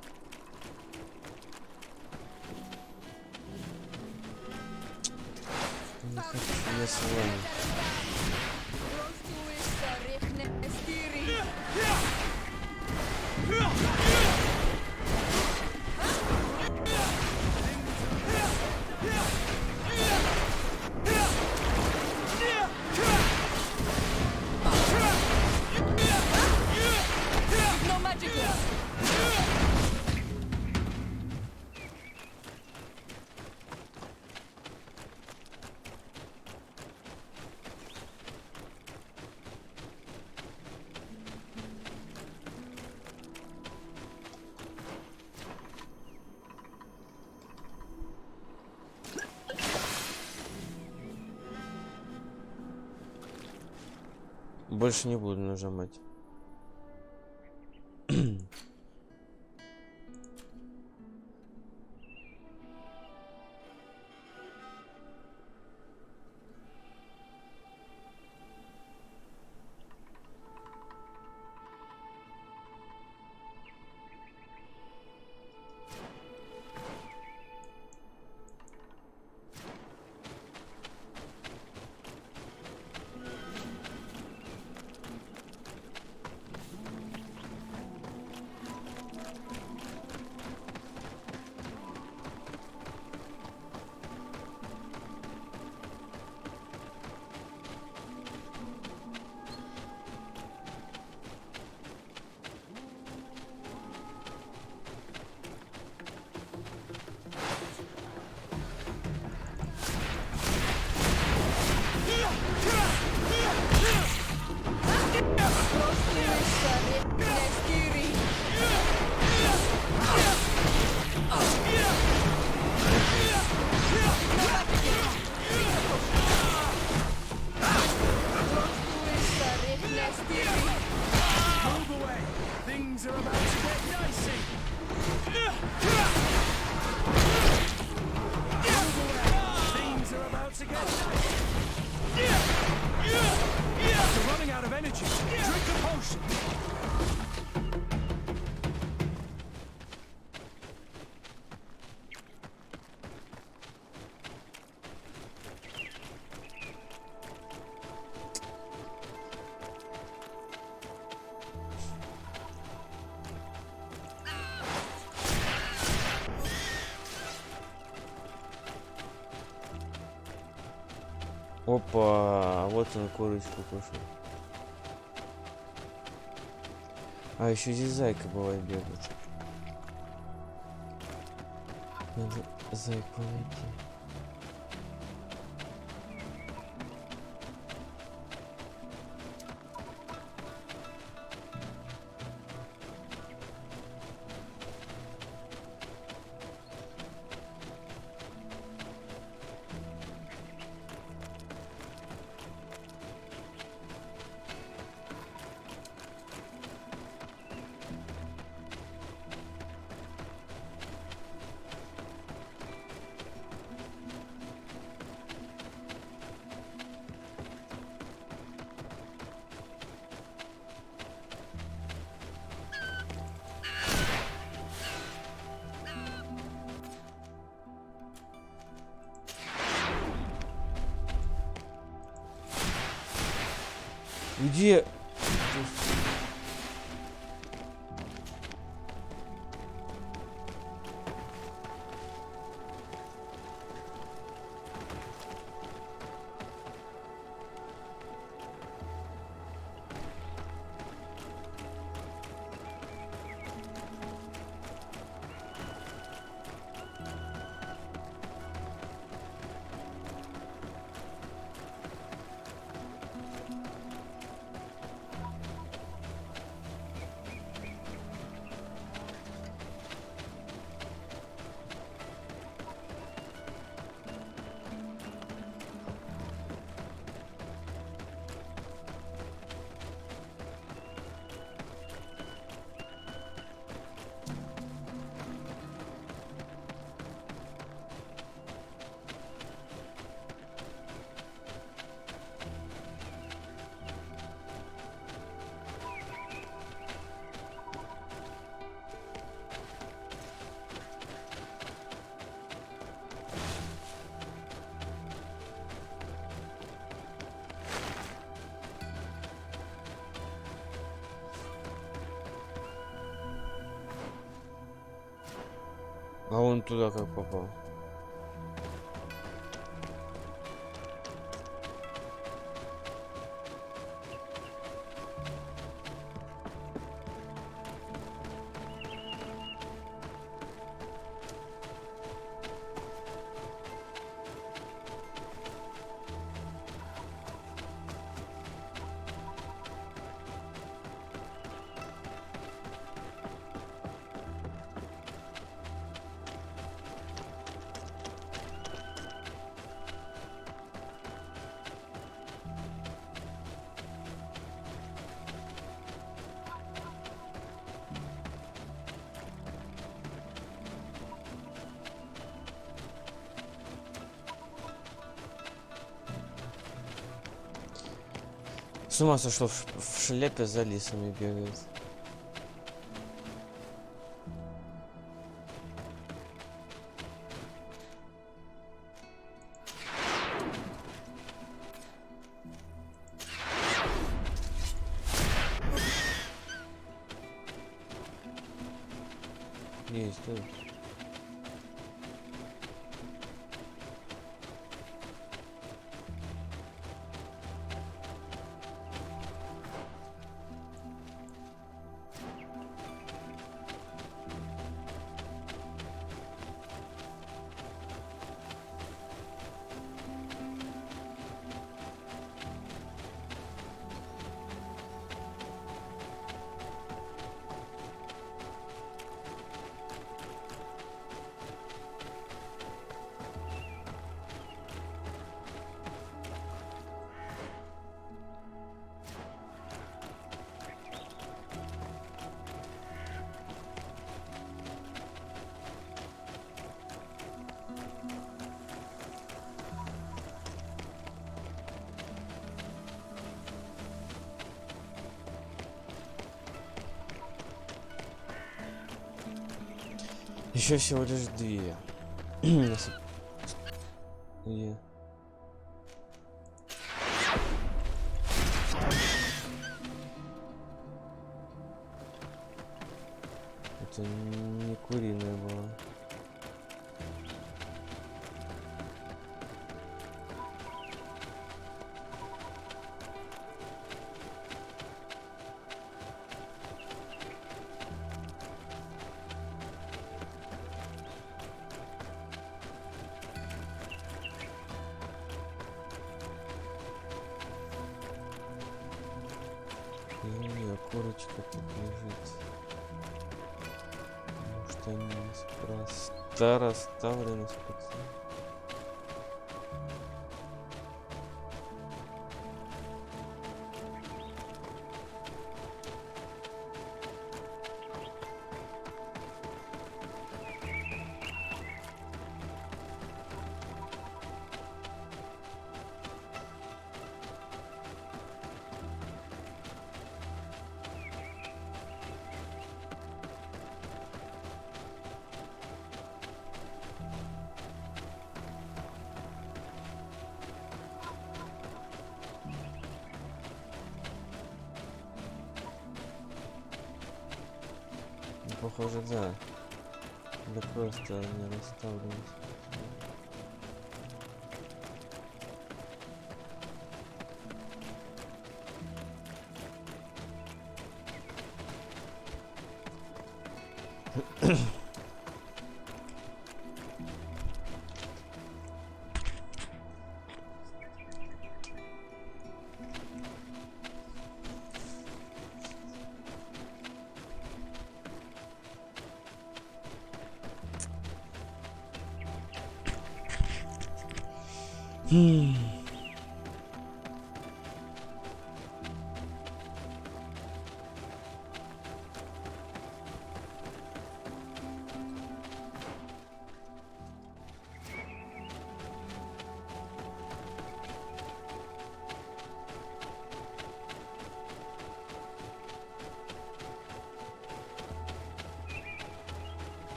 Не хочу я с вами. Больше не буду нажимать. Опа, вот он курочку кушает. А еще здесь зайка бывает бегает. Надо зайку найти. Где? А он туда как попал? С ума сошел, в шляпе за лисами бегает. Есть, да. Еще всего лишь две. Две. Это не куриная была. Курочка тут лежит. Может, они неспроста расставлены специально. Похоже, да. Да просто не расставлялись.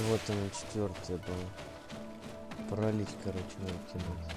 Вот она, 4-я была. Пролить, короче, надо кинуть.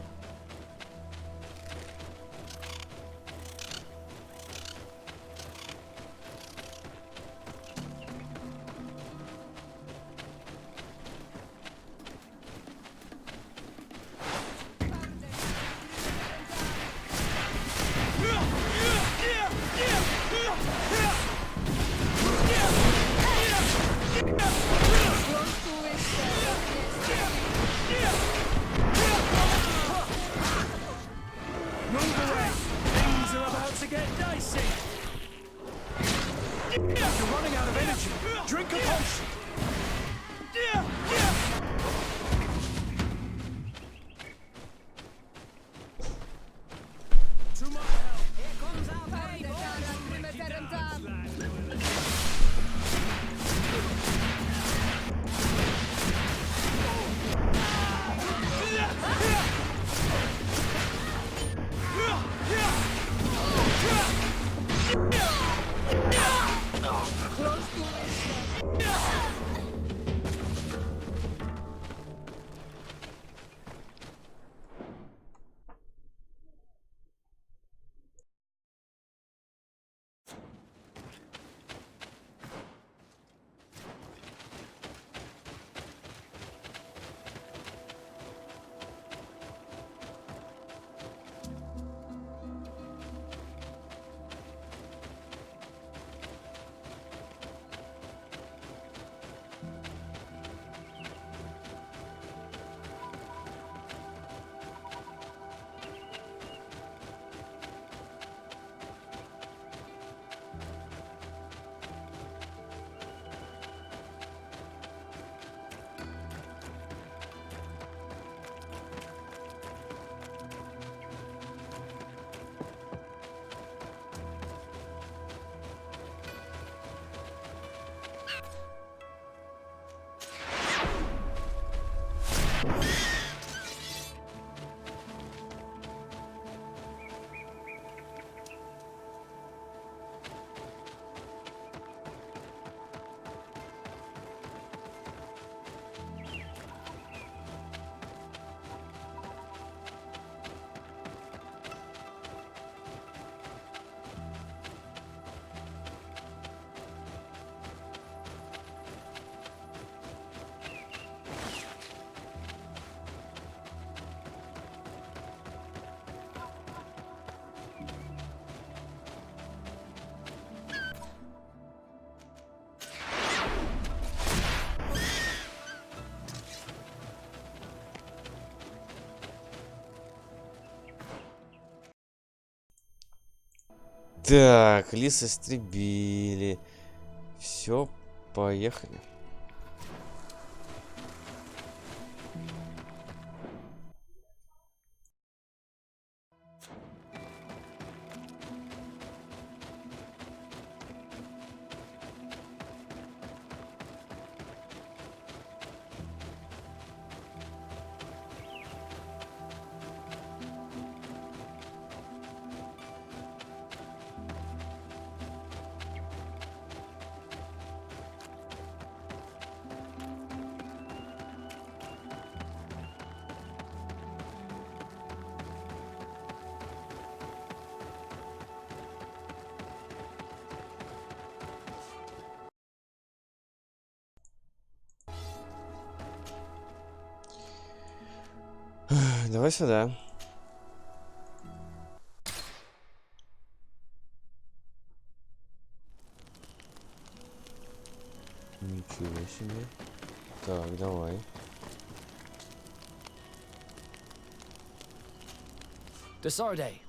Так, лис истребили. Все, поехали. Давай сюда. Ничего себе. Так, давай. Desarde,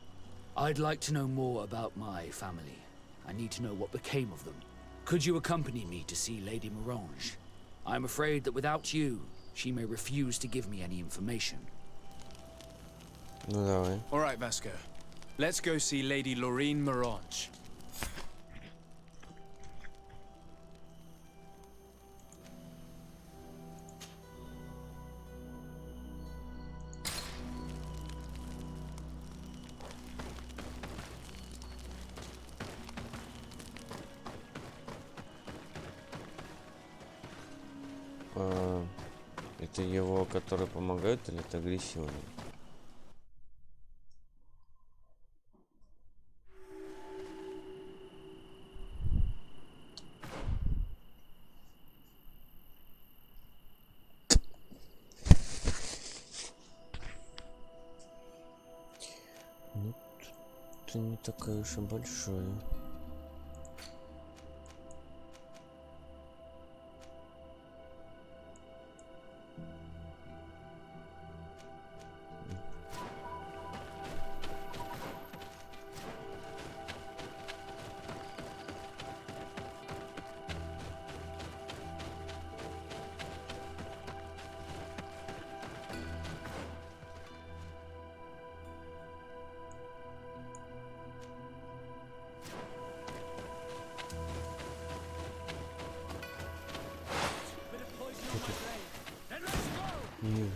I'd like to know more about my family. I need to know what became of them. Could you accompany me to see Lady Morange? I'm afraid that without you, she may refuse to give me any information. Ну давай. All right, Vasco. Let's go see Lady Lorraine Morange. Это его, который помогает, или это агрессивный? Ну, это не такая уж и большая. Не.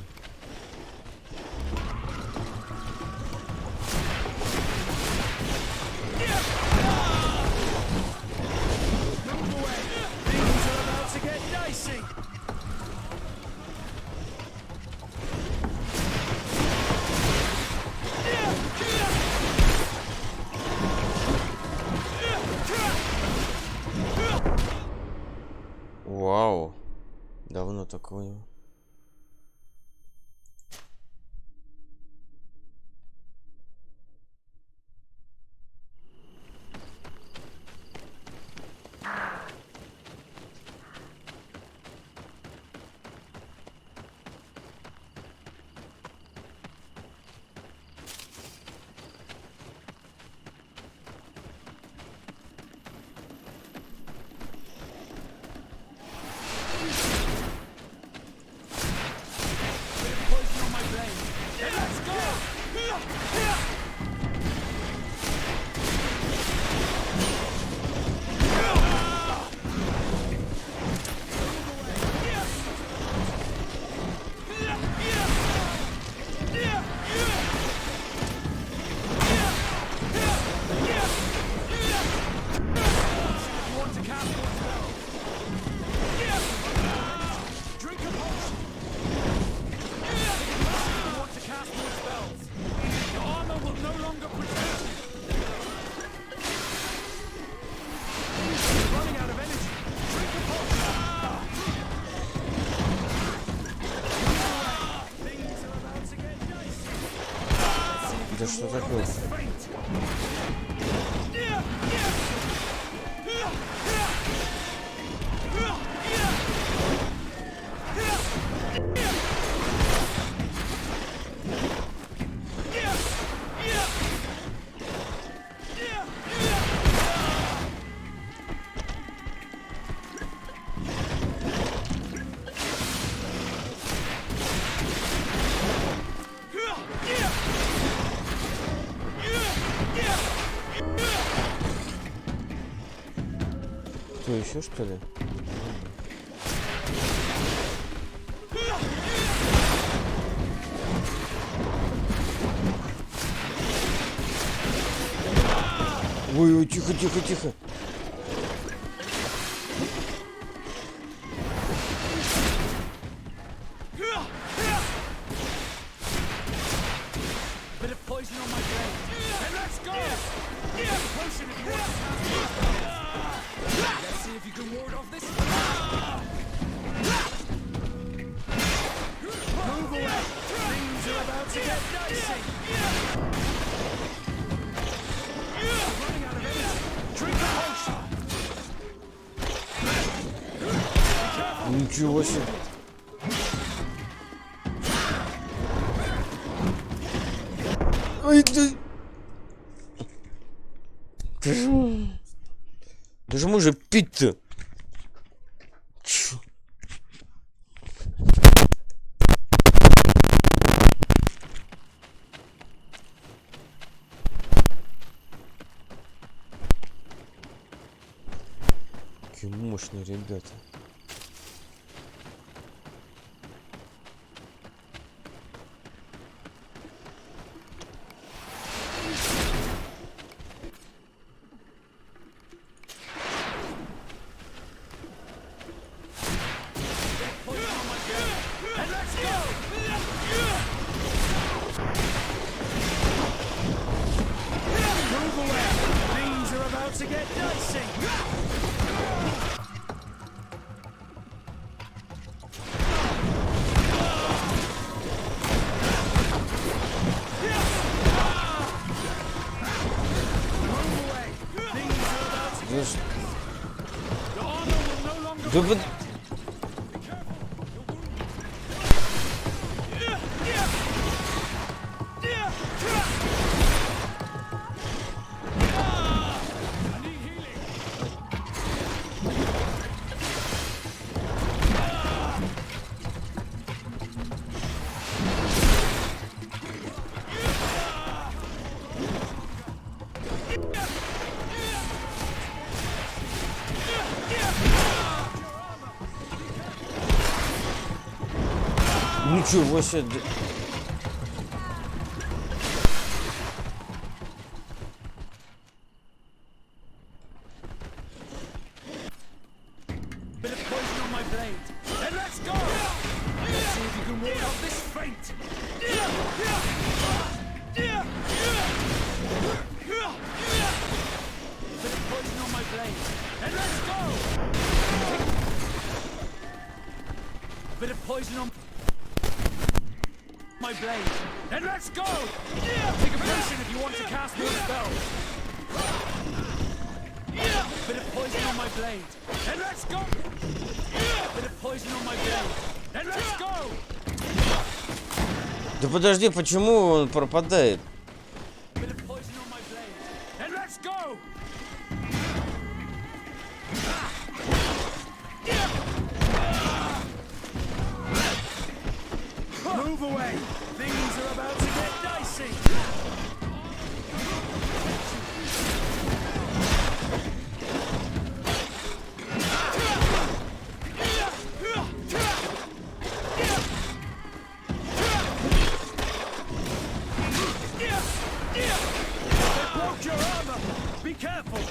Вау. Давно такое. Да что такое? Что, еще что ли? Ой, ой, тихо, тихо, тихо. Ничего себе. Ой, да же можно пить-то. Какие мощные ребята. Да вы... Ничего себе. Bit of poison on my blade. Then let's go! Let's see if you can ward off this feint. Bit of poison on my blade. Then let's go! Bit of poison on my blade. Then let's go! Take a potion if you want to cast more spells. Bit of poison on my blade. Then let's go! Bit of poison on my blade. Then let's go! Да подожди, почему он пропадает? Bit of poison on my blade. Then let's go! Move away! Things are about to get dicey! They broke your armor! Be careful!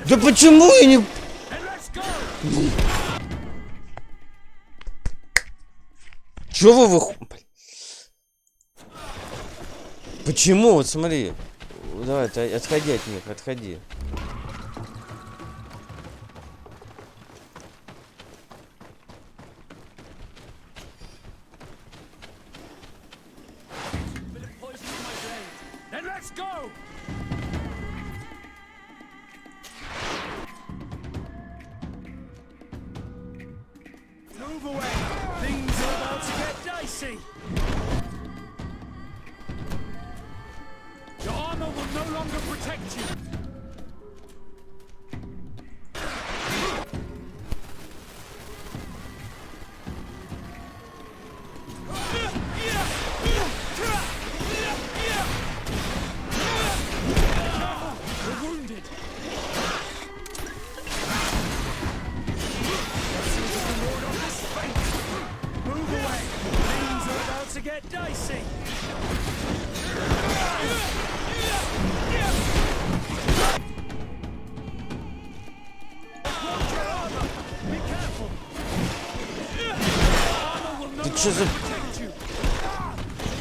Да почему я не... And let's go! Чего вы... Почему? Вот смотри. Давай, ты отходи от них, отходи. Bit of poison on my blade. Then let's go! Move away! Things are about to get dicey! Your armor will no longer protect you! You're wounded! Move away! Things are about to get dicey! Watch your armor! Be careful! Armor will no Ты чё за... longer protect you!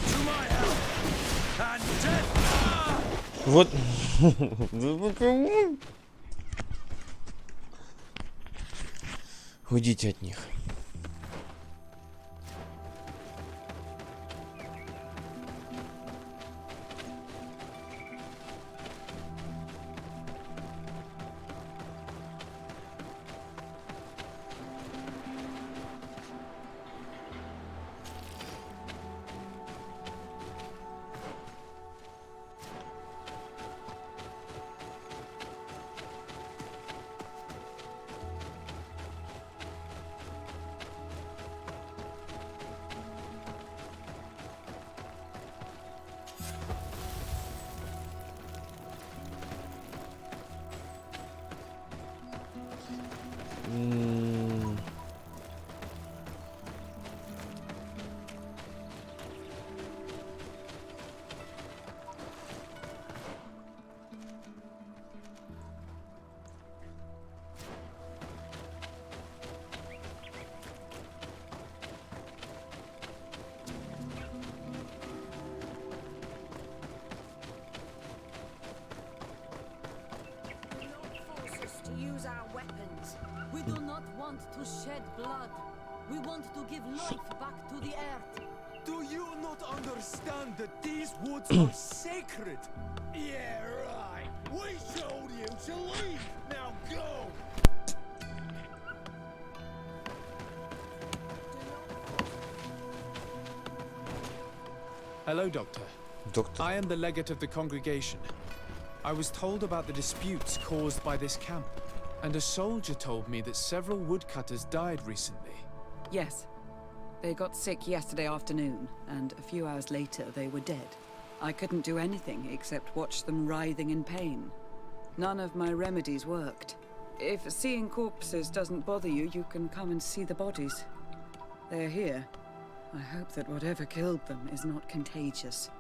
To my help! And death! Вот... Да почему? Уйдите от них. We do not want to shed blood. We want to give life back to the earth. Do you not understand? understand that these woods are sacred. Yeah, right. We told you to leave. Now go. Hello, Doctor. Doctor. I am the legate of the congregation. I was told about the disputes caused by this camp, and a soldier told me that several woodcutters died recently. Yes. They got sick yesterday afternoon, and a few hours later they were dead. I couldn't do anything except watch them writhing in pain. None of my remedies worked. If seeing corpses doesn't bother you, you can come and see the bodies. They're here. I hope that whatever killed them is not contagious.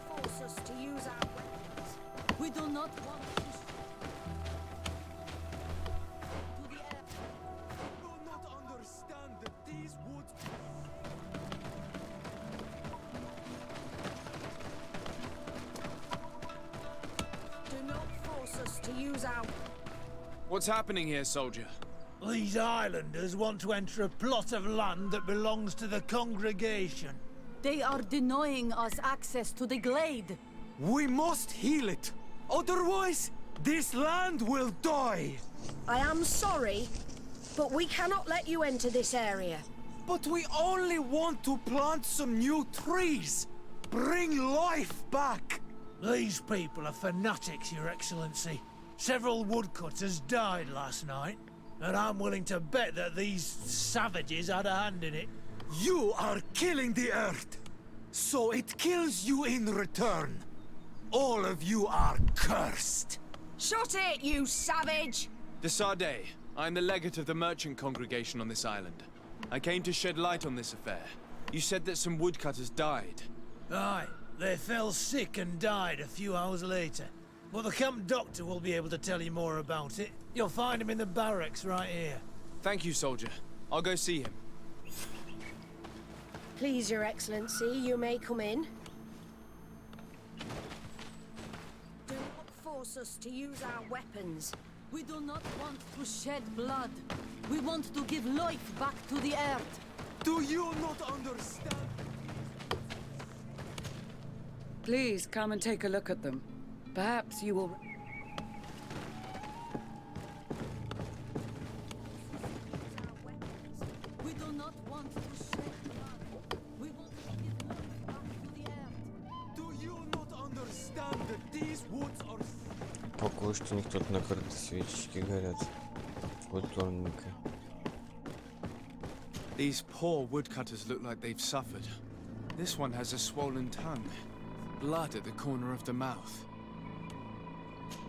Force us to use our weapons. We do not want to. To the air. Do not understand that these woods. Do not force us to use our. What's happening here, soldier? These islanders want to enter a plot of land that belongs to the congregation. They are denying us access to the glade. We must heal it. Otherwise, this land will die. I am sorry, but we cannot let you enter this area. But we only want to plant some new trees. Bring life back. These people are fanatics, Your Excellency. Several woodcutters died last night, and I'm willing to bet that these savages had a hand in it. You are killing the earth, so it kills you in return. All of you are cursed. Shut it, you savage! Desarde, I'm the legate of the merchant congregation on this island. I came to shed light on this affair. You said that some woodcutters died. Aye, they fell sick and died a few hours later. But the camp doctor will be able to tell you more about it. You'll find him in the barracks right here. Thank you, soldier. I'll go see him. Please, Your Excellency, you may come in. Do not force us to use our weapons. We do not want to shed blood. We want to give life back to the earth. Do you not understand? Please come and take a look at them. Perhaps you will... We do not want to shed blood. We want to give life back to the earth. Do you not understand that these woods are... Пока что никто на карте свечечки горят. Вот тоненько. These poor woodcutters look like they've suffered. This one has a swollen tongue. Blood at the corner of the mouth.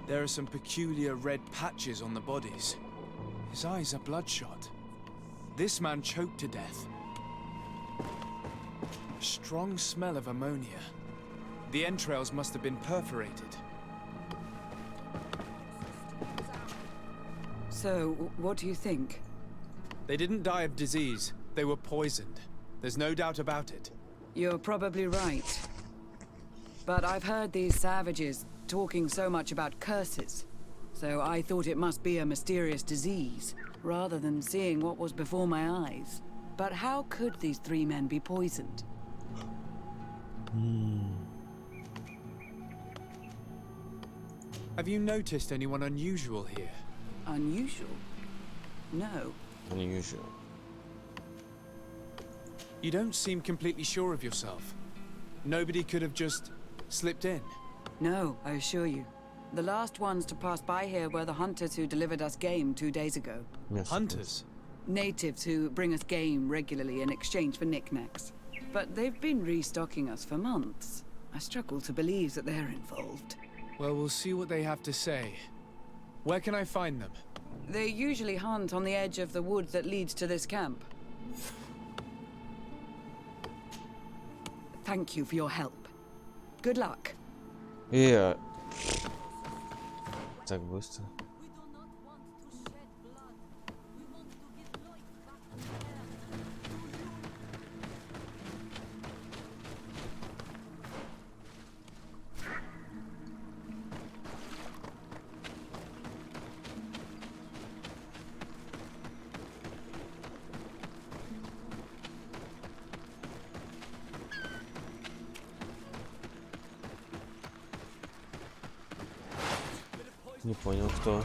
There are some peculiar red patches on the bodies. His eyes are bloodshot. This man choked to death. A strong smell of ammonia. The entrails must have been perforated. So, what do you think? They didn't die of disease. They were poisoned. There's no doubt about it. You're probably right. But I've heard these savages talking so much about curses. So I thought it must be a mysterious disease, rather than seeing what was before my eyes. But how could these three men be poisoned? Have you noticed anyone unusual here? Unusual? No. Unusual. You don't seem completely sure of yourself. Nobody could have just slipped in. No, I assure you. The last ones to pass by here were the hunters who delivered us game 2 days ago. Yes, Hunters? Natives who bring us game regularly in exchange for knickknacks. But they've been restocking us for months. I struggle to believe that they're involved. Well, we'll see what they have to say. Where can I find them? They usually hunt on the edge of the wood that leads to this camp. Thank you for your help. Good luck. Yeah. Так быстро. We do not want to shed blood. We want to give life back to the earth. Не понял, кто.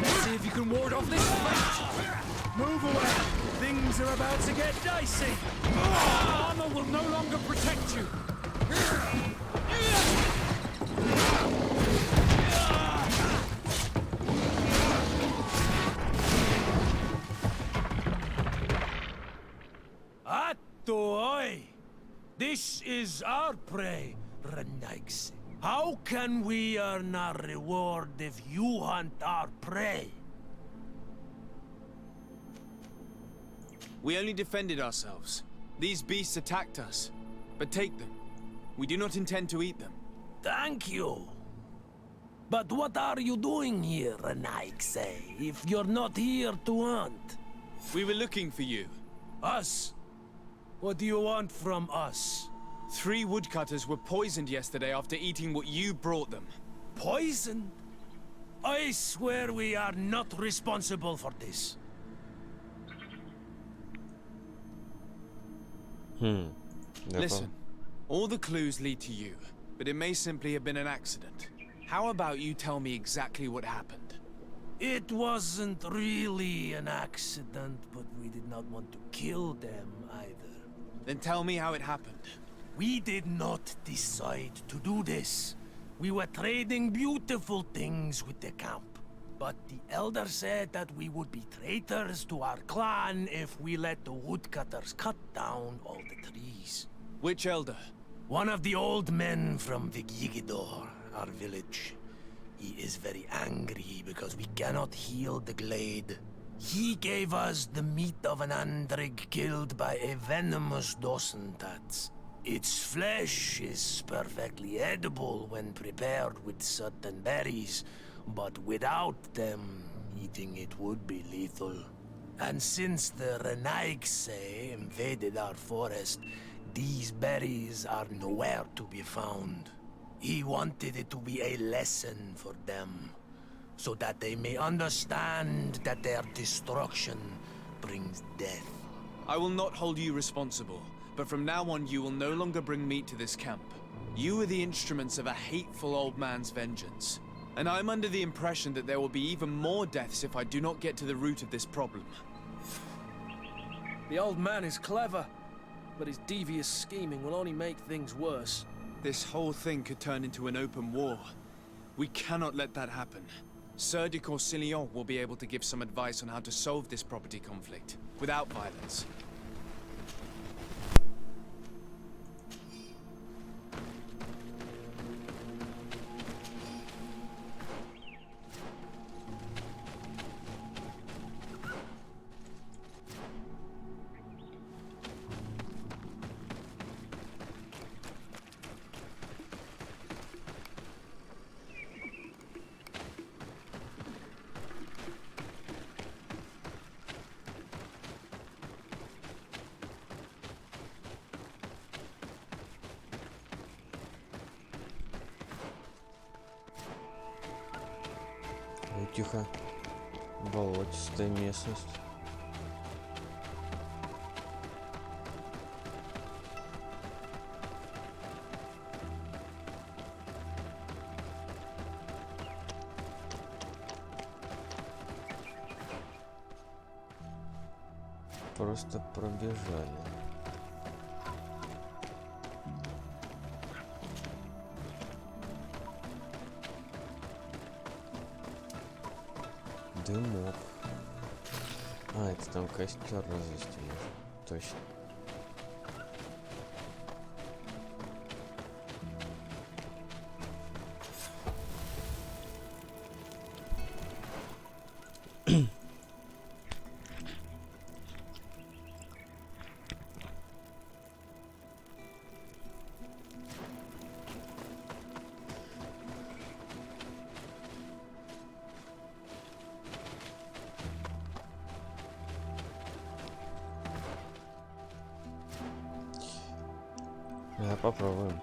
Let's see if you can ward off this fate. Move away! Things are about to get dicey! Armor will no longer protect you. Oi! This is our prey, Renaix. How can we earn our reward if you hunt our prey? We only defended ourselves. These beasts attacked us. But take them. We do not intend to eat them. Thank you. But what are you doing here, Renaix, if you're not here to hunt? We were looking for you. Us? What do you want from us? 3 woodcutters were poisoned yesterday after eating what you brought them. Poisoned? I swear we are not responsible for this. Listen, all the clues lead to you, but it may simply have been an accident. How about you tell me exactly what happened? It wasn't really an accident, but we did not want to kill them either. Then tell me how it happened. We did not decide to do this. We were trading beautiful things with the camp. But the Elder said that we would be traitors to our clan if we let the woodcutters cut down all the trees. Which Elder? One of the old men from Vigigidor, our village. He is very angry because we cannot heal the glade. He gave us the meat of an Andrig killed by a venomous Dosentats. Its flesh is perfectly edible when prepared with certain berries, but without them, eating it would be lethal. And since the Renaigse invaded our forest, these berries are nowhere to be found. He wanted it to be a lesson for them, so that they may understand that their destruction brings death. I will not hold you responsible, but from now on you will no longer bring meat to this camp. You are the instruments of a hateful old man's vengeance. And I'm under the impression that there will be even more deaths if I do not get to the root of this problem. The old man is clever, but his devious scheming will only make things worse. This whole thing could turn into an open war. We cannot let that happen. Sir de Corsillon will be able to give some advice on how to solve this property conflict, without violence. Тихо. Болотистая местность. Просто пробежали. Дымок. А, это там костер развести можно. Точно. Попробуем.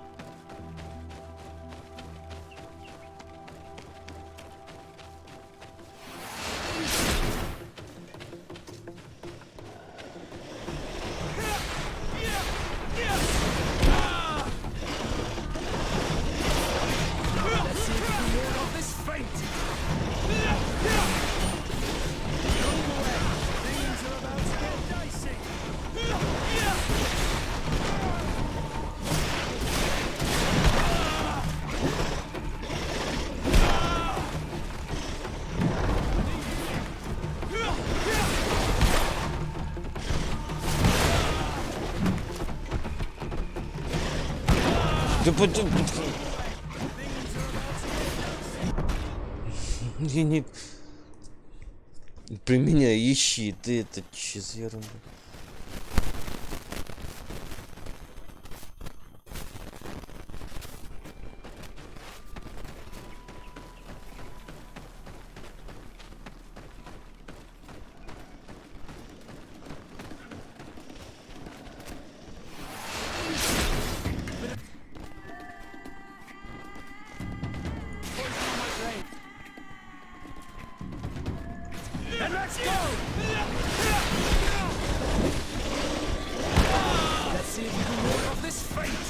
Я не... При меня ищи, ты это че за ерунда? And let's go! Let's see if we can ward off this fate!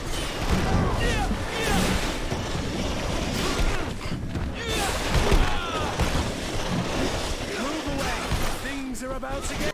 Move away! Things are about to get...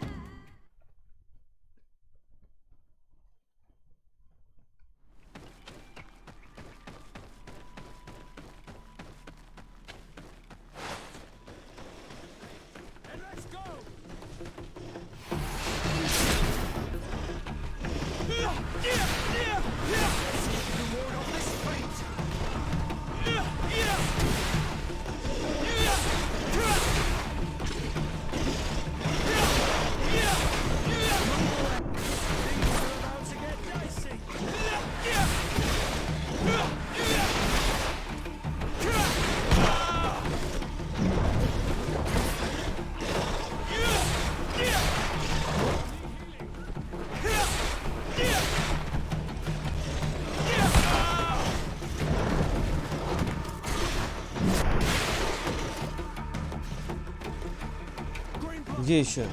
Где еще?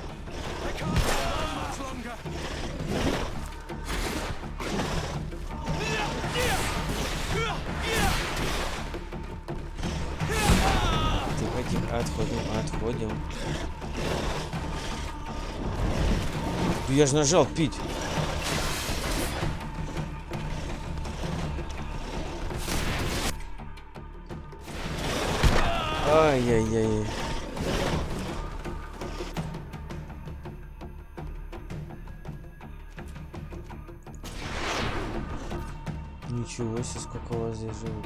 Тихо, отходим. Я же нажал пить. Ай-яй-яй. Ничего себе, сколько у вас здесь живых.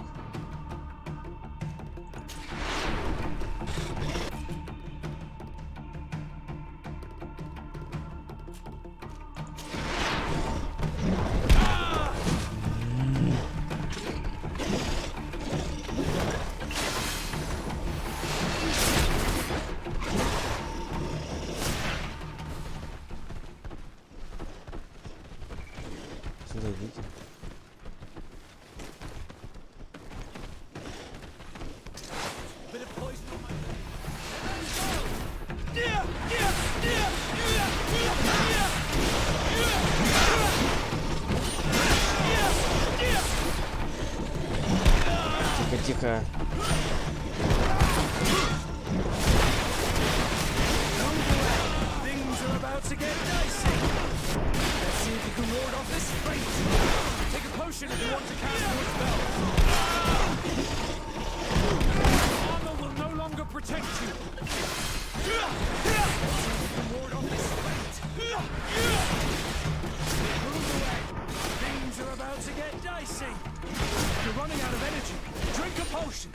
Сюда идите. Тихо. Things are about to get dicey. Let's see if you can ward off this fate. Take a potion if you want to cast more spells. Armor will no longer protect you. Let's see if you can ward off this fate. Move away. Things are about to get dicey. You're running out of energy. Drink a potion.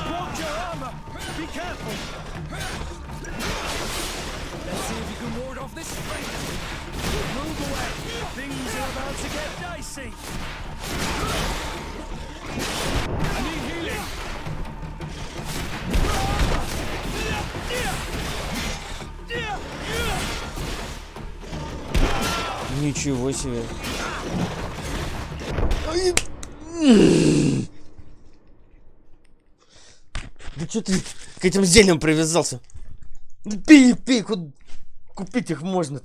Block your armor. Be careful. Let's see if you can ward off this fate. Move away. Things are about to get dicey. I need healing. Ничего себе. Да что ты к этим зельям привязался? Пей, купить их можно.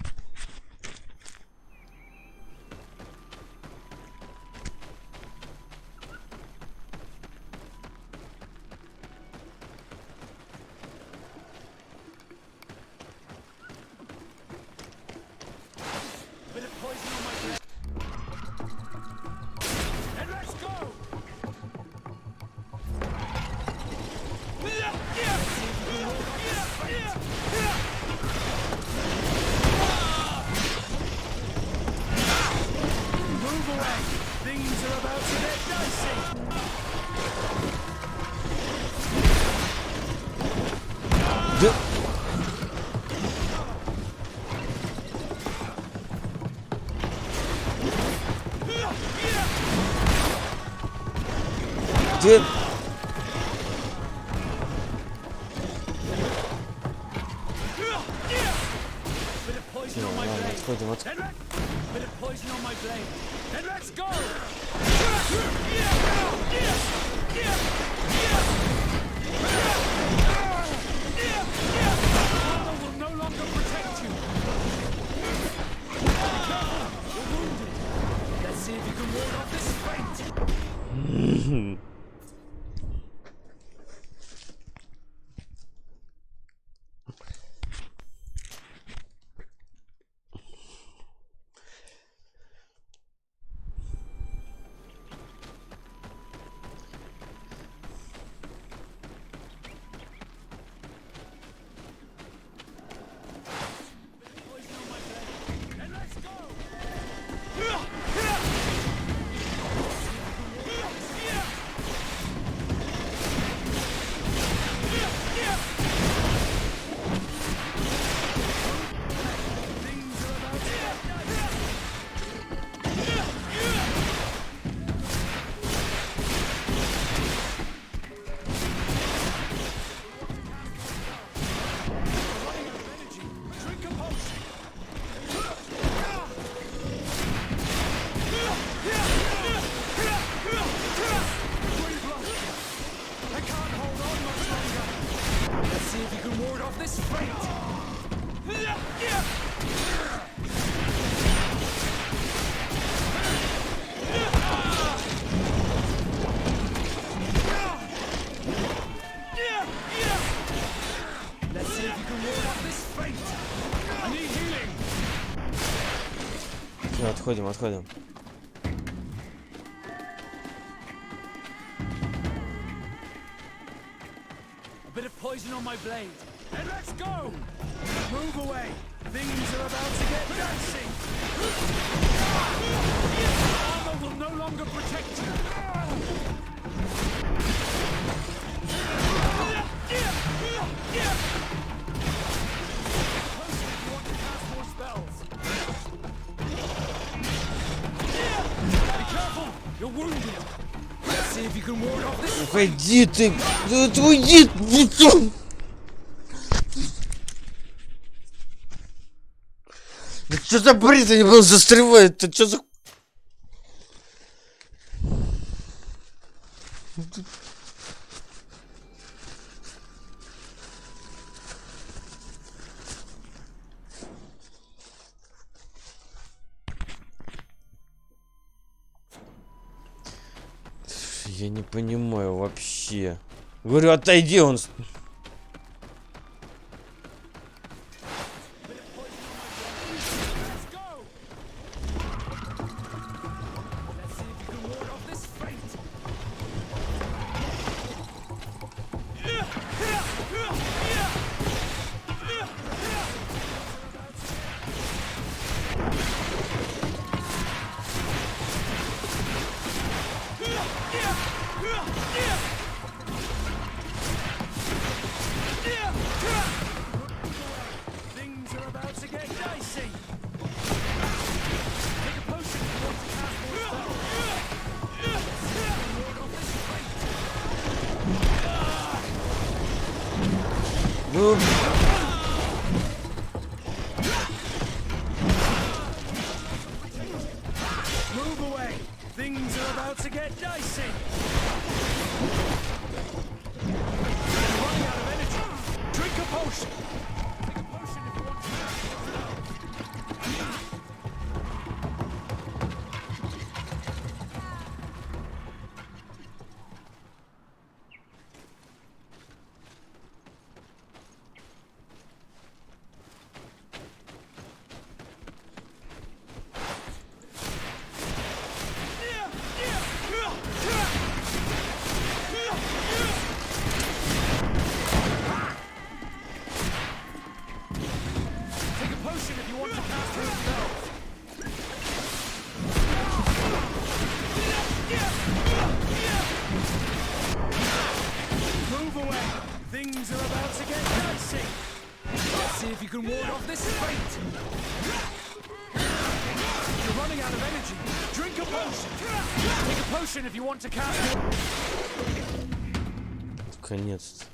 Да... Где... Ладно, отходим, отходим. Всё, отходим, отходим. Bit of poison on my blade. And let's go! Move away. Things are about to get dicey. Armor will no longer protect you. Want to cast more spells. Be careful! You're wounded. Let's see if you can ward off this. Уходи ты! Уйди! Да что за бред, они был застревает? Ты что за... Я не понимаю вообще. Говорю, отойди, он... Move away. Things are about to get dicey. You're running out of energy. Drink a potion. Take a potion if you want to. see. Let's see if you can ward off this fate. You're running out of energy. Drink a potion. Take a potion if you want to cast. Наконец-то.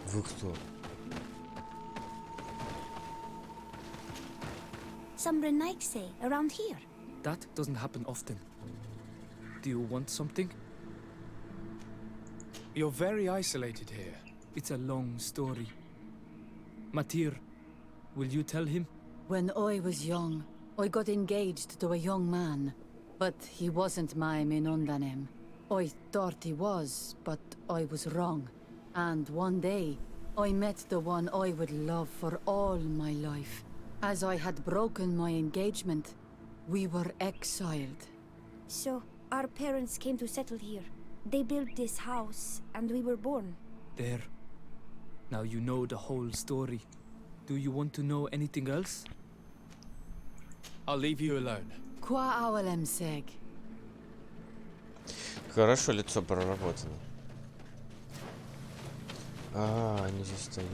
Вы кто? Some Renaigse around here. That doesn't happen often. Do you want something? You're very isolated here. It's a long story. Matir, will you tell him? When I was young, I got engaged to a young man. But he wasn't my Minundanem. I thought he was, but I was wrong. And one day, I met the one I would love for all my life. As I had broken my engagement, we were exiled. So, our parents came to settle here. They built this house, and we were born. There. Now you know the whole story. Do you want to know anything else? I'll leave you alone. Qua awalem seg. Хорошо, лицо проработано. А, они здесь стоят.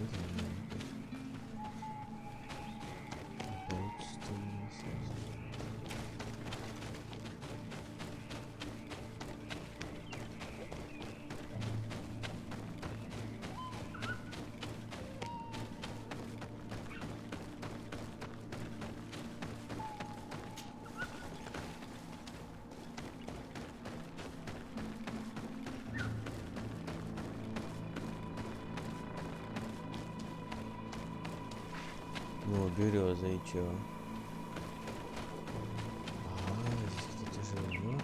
Ну, береза и чё? Здесь кто-то живет.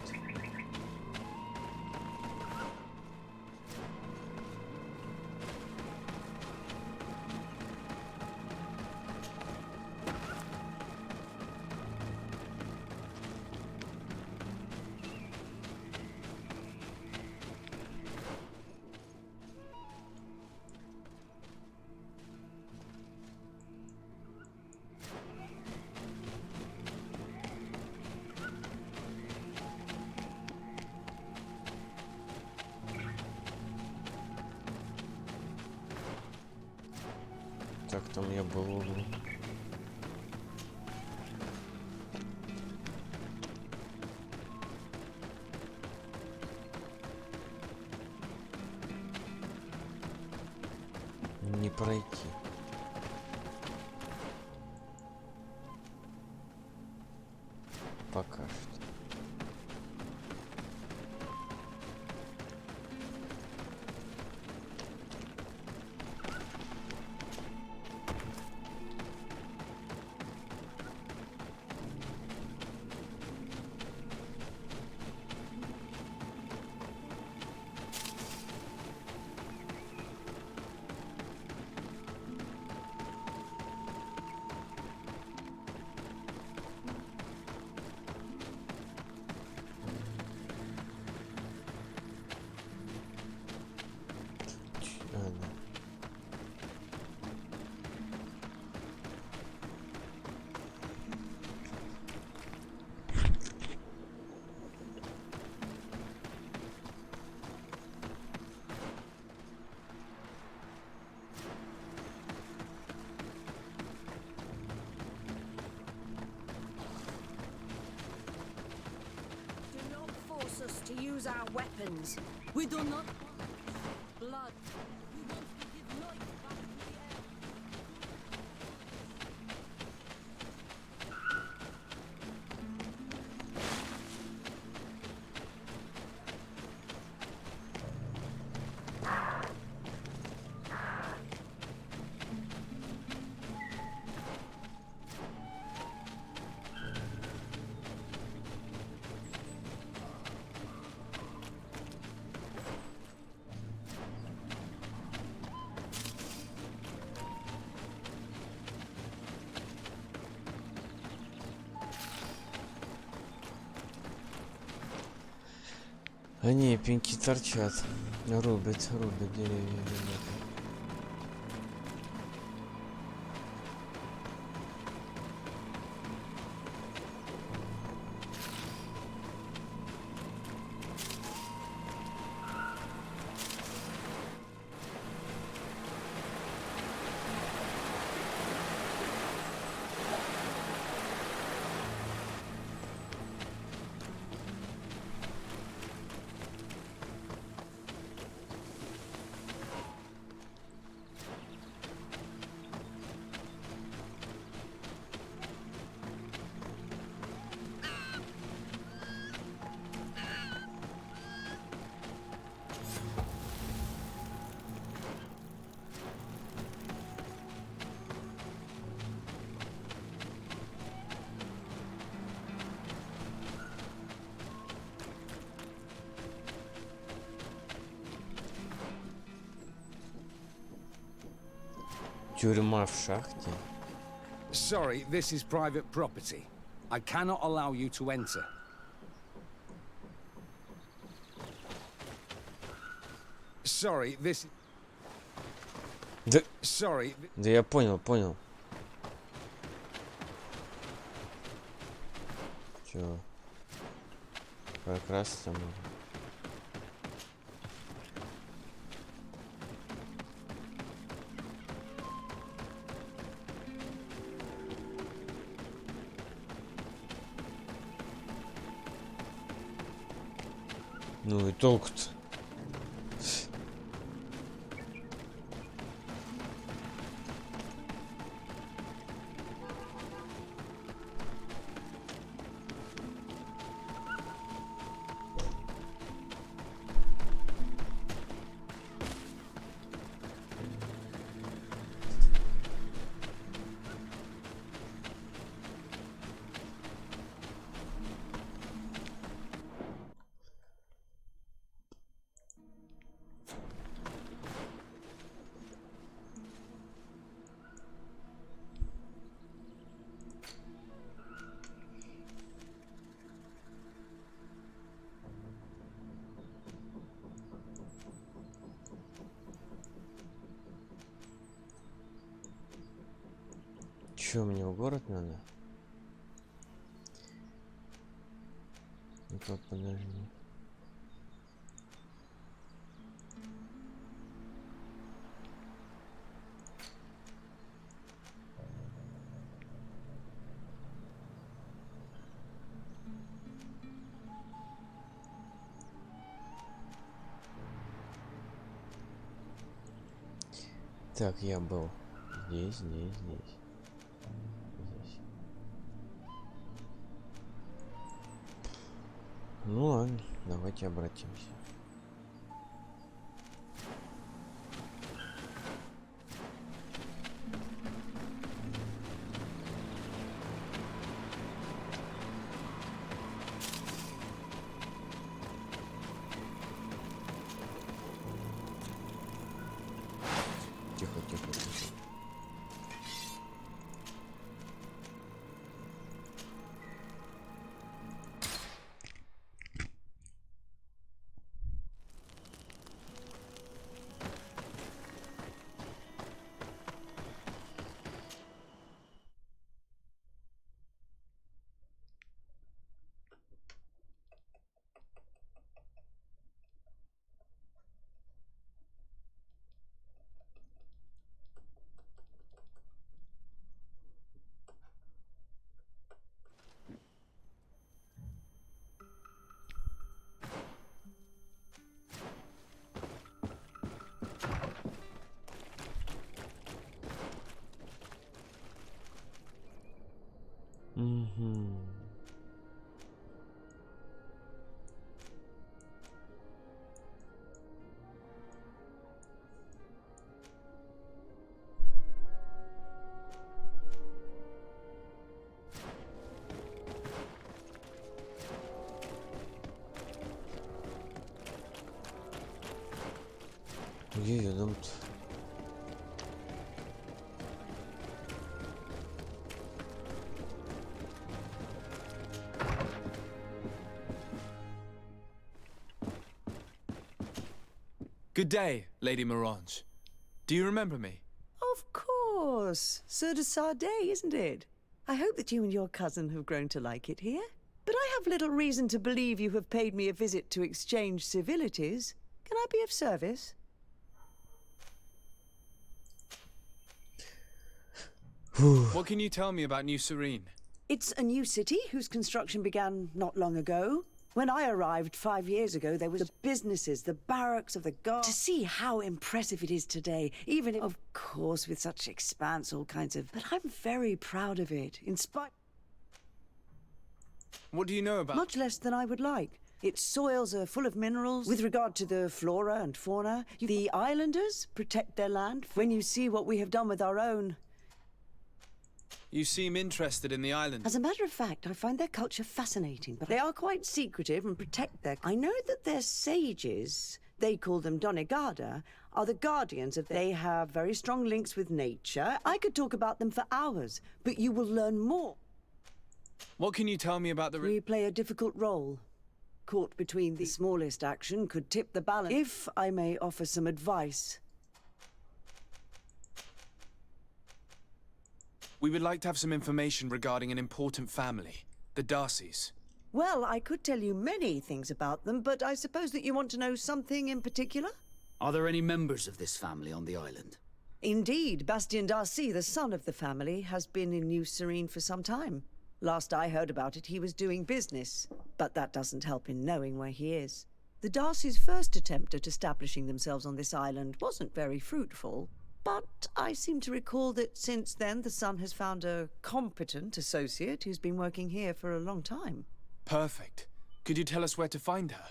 Как там я был? Не пройти. Пока что. Us to use our weapons. We do not want Blood. We want to give life back to the air. А не, пеньки торчат. Рубят деревья, ребята. Тюрьма в шахте? Sorry, this is private property. I cannot allow you to enter. Sorry, this... Да... Sorry... Да я понял. Чё? Прокрасться можно. Ну и толку-то. Чё, мне в город надо? Ну-ка, подожди. Так, я был здесь. Ну ладно, давайте обратимся. Тихо. Угу. Где я дом-то? Good day, Lady Morange. Do you remember me? Of course. Sir de Sardet, isn't it? I hope that you and your cousin have grown to like it here. But I have little reason to believe you have paid me a visit to exchange civilities. Can I be of service? What can you tell me about New Serene? It's a new city whose construction began not long ago. When I arrived 5 years ago, there was the businesses, the barracks of the guards. To see how impressive it is today, even if, of course, with such expanse, all kinds of... But I'm very proud of it, in spite... What do you know about... Much less than I would like. Its soils are full of minerals. With regard to the flora and fauna, the islanders protect their land. When you see what we have done with our own... You seem interested in the island. As a matter of fact, I find their culture fascinating, but they are quite secretive and protect their... I know that their sages, they call them Donegada, are the guardians of... They have very strong links with nature. I could talk about them for hours, but you will learn more. What can you tell me about the... We play a difficult role. Caught between the smallest action could tip the balance. If I may offer some advice... We would like to have some information regarding an important family, the Darcys. Well, I could tell you many things about them, but I suppose that you want to know something in particular? Are there any members of this family on the island? Indeed, Bastien Darcy, the son of the family, has been in New Serene for some time. Last I heard about it, he was doing business, but that doesn't help in knowing where he is. The Darcys' first attempt at establishing themselves on this island wasn't very fruitful. But I seem to recall that since then the son has found a competent associate who's been working here for a long time. Perfect. Could you tell us where to find her?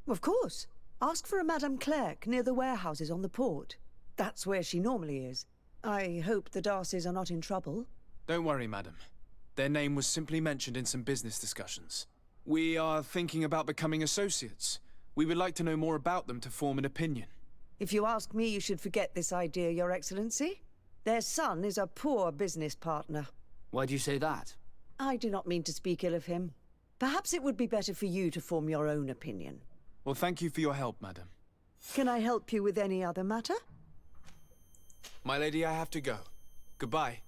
Of course. Ask for a Madame Clerc near the warehouses on the port. That's where she normally is. I hope the Darcys are not in trouble. Don't worry, madam. Their name was simply mentioned in some business discussions. We are thinking about becoming associates. We would like to know more about them to form an opinion. If you ask me, you should forget this idea, Your Excellency. Their son is a poor business partner. Why do you say that? I do not mean to speak ill of him. Perhaps it would be better for you to form your own opinion. Well, thank you for your help, madam. Can I help you with any other matter? My lady, I have to go. Goodbye.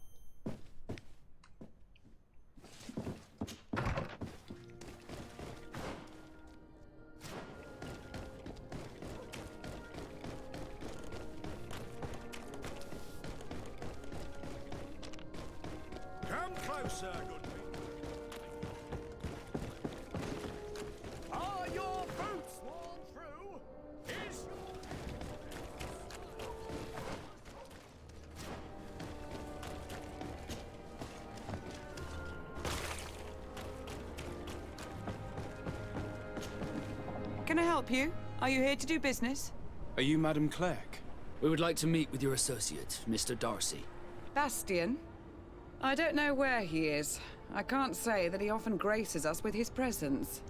Come closer, good people. Are your boots worn through? Is Can I help you? Are you here to do business? Are you Madame Clerc? We would like to meet with your associate, Mr. Darcy. Bastien? I don't know where he is. I can't say that he often graces us with his presence.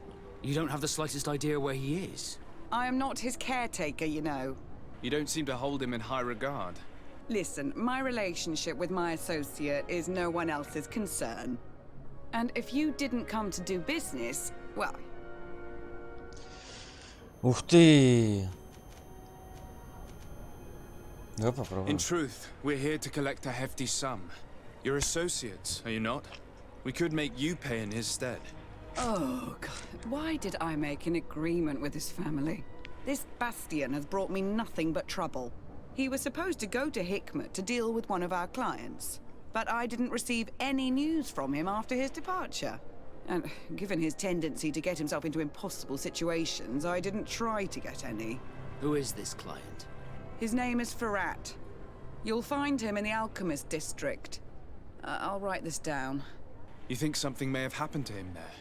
You don't have the slightest idea where he is? I am not his caretaker, you know. You don't seem to hold him in high regard. Listen, my relationship with my associate is no one else's concern. And if you didn't come to do business, well... Ух ты! Давай попробуем. In truth, we're here to collect a hefty sum. You're associates, are you not? We could make you pay in his stead. Oh, God. Why did I make an agreement with his family? This Bastien has brought me nothing but trouble. He was supposed to go to Hikmet to deal with one of our clients, but I didn't receive any news from him after his departure. And given his tendency to get himself into impossible situations, I didn't try to get any. Who is this client? His name is Ferrat. You'll find him in the Alchemist District. I'll write this down. You think something may have happened to him there?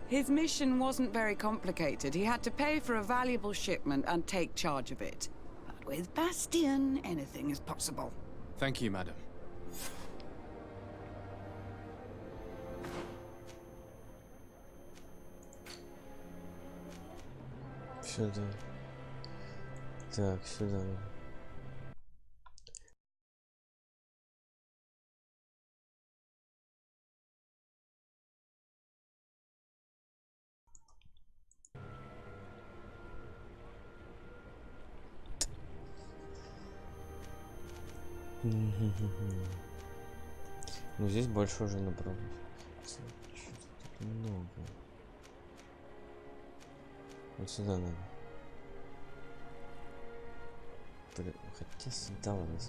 His mission wasn't very complicated. He had to pay for a valuable shipment and take charge of it. But with Bastien, anything is possible. Thank you, madam. Сюда. Так, сюда. Ну здесь больше уже направлено. Что-то так много. Вот сюда надо. Хотя сюда ладно.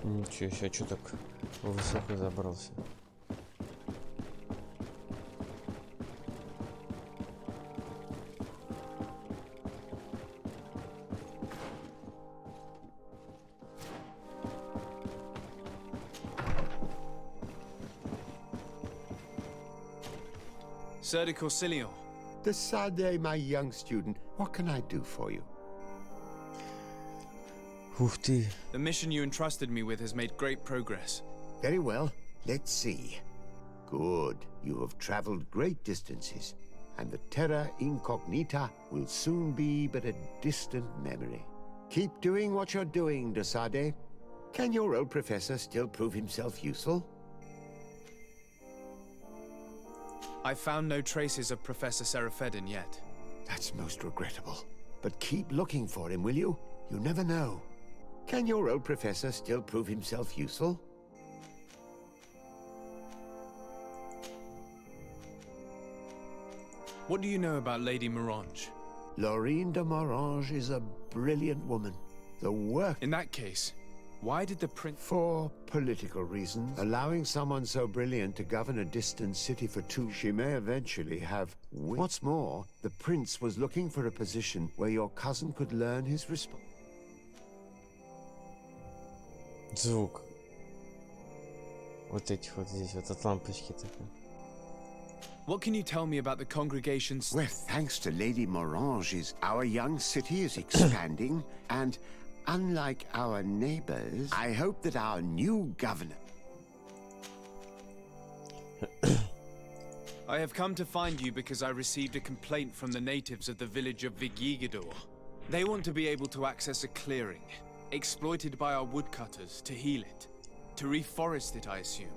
Ничего себе, что так высоко забрался? Sir de Corsilion. Desade, my young student, what can I do for you? Ух ты. The mission you entrusted me with has made great progress. Very well. Let's see. Good. You have traveled great distances, and the terra incognita will soon be but a distant memory. Keep doing what you're doing, Desade. Can your old professor still prove himself useful? I found no traces of Professor Seraphedin yet. That's most regrettable. But keep looking for him, will you? You never know. Can your old professor still prove himself useful? What do you know about Lady Morange? Laurine de Morange is a brilliant woman. The work... In that case, why did the prince... For political reasons. Allowing someone so brilliant to govern a distant city for two... She may eventually have... What's more, the prince was looking for a position where your cousin could learn his response. Звук. Вот этих вот здесь, вот от лампочки такой. What can you tell me about the congregation's... Well, thanks to Lady Morange's, our young city is expanding, and unlike our neighbors, I hope that our new governor... I have come to find you because I received a complaint from the natives of the village of Vigigidor. They want to be able to access a clearing, exploited by our woodcutters, to heal it. To reforest it, I assume.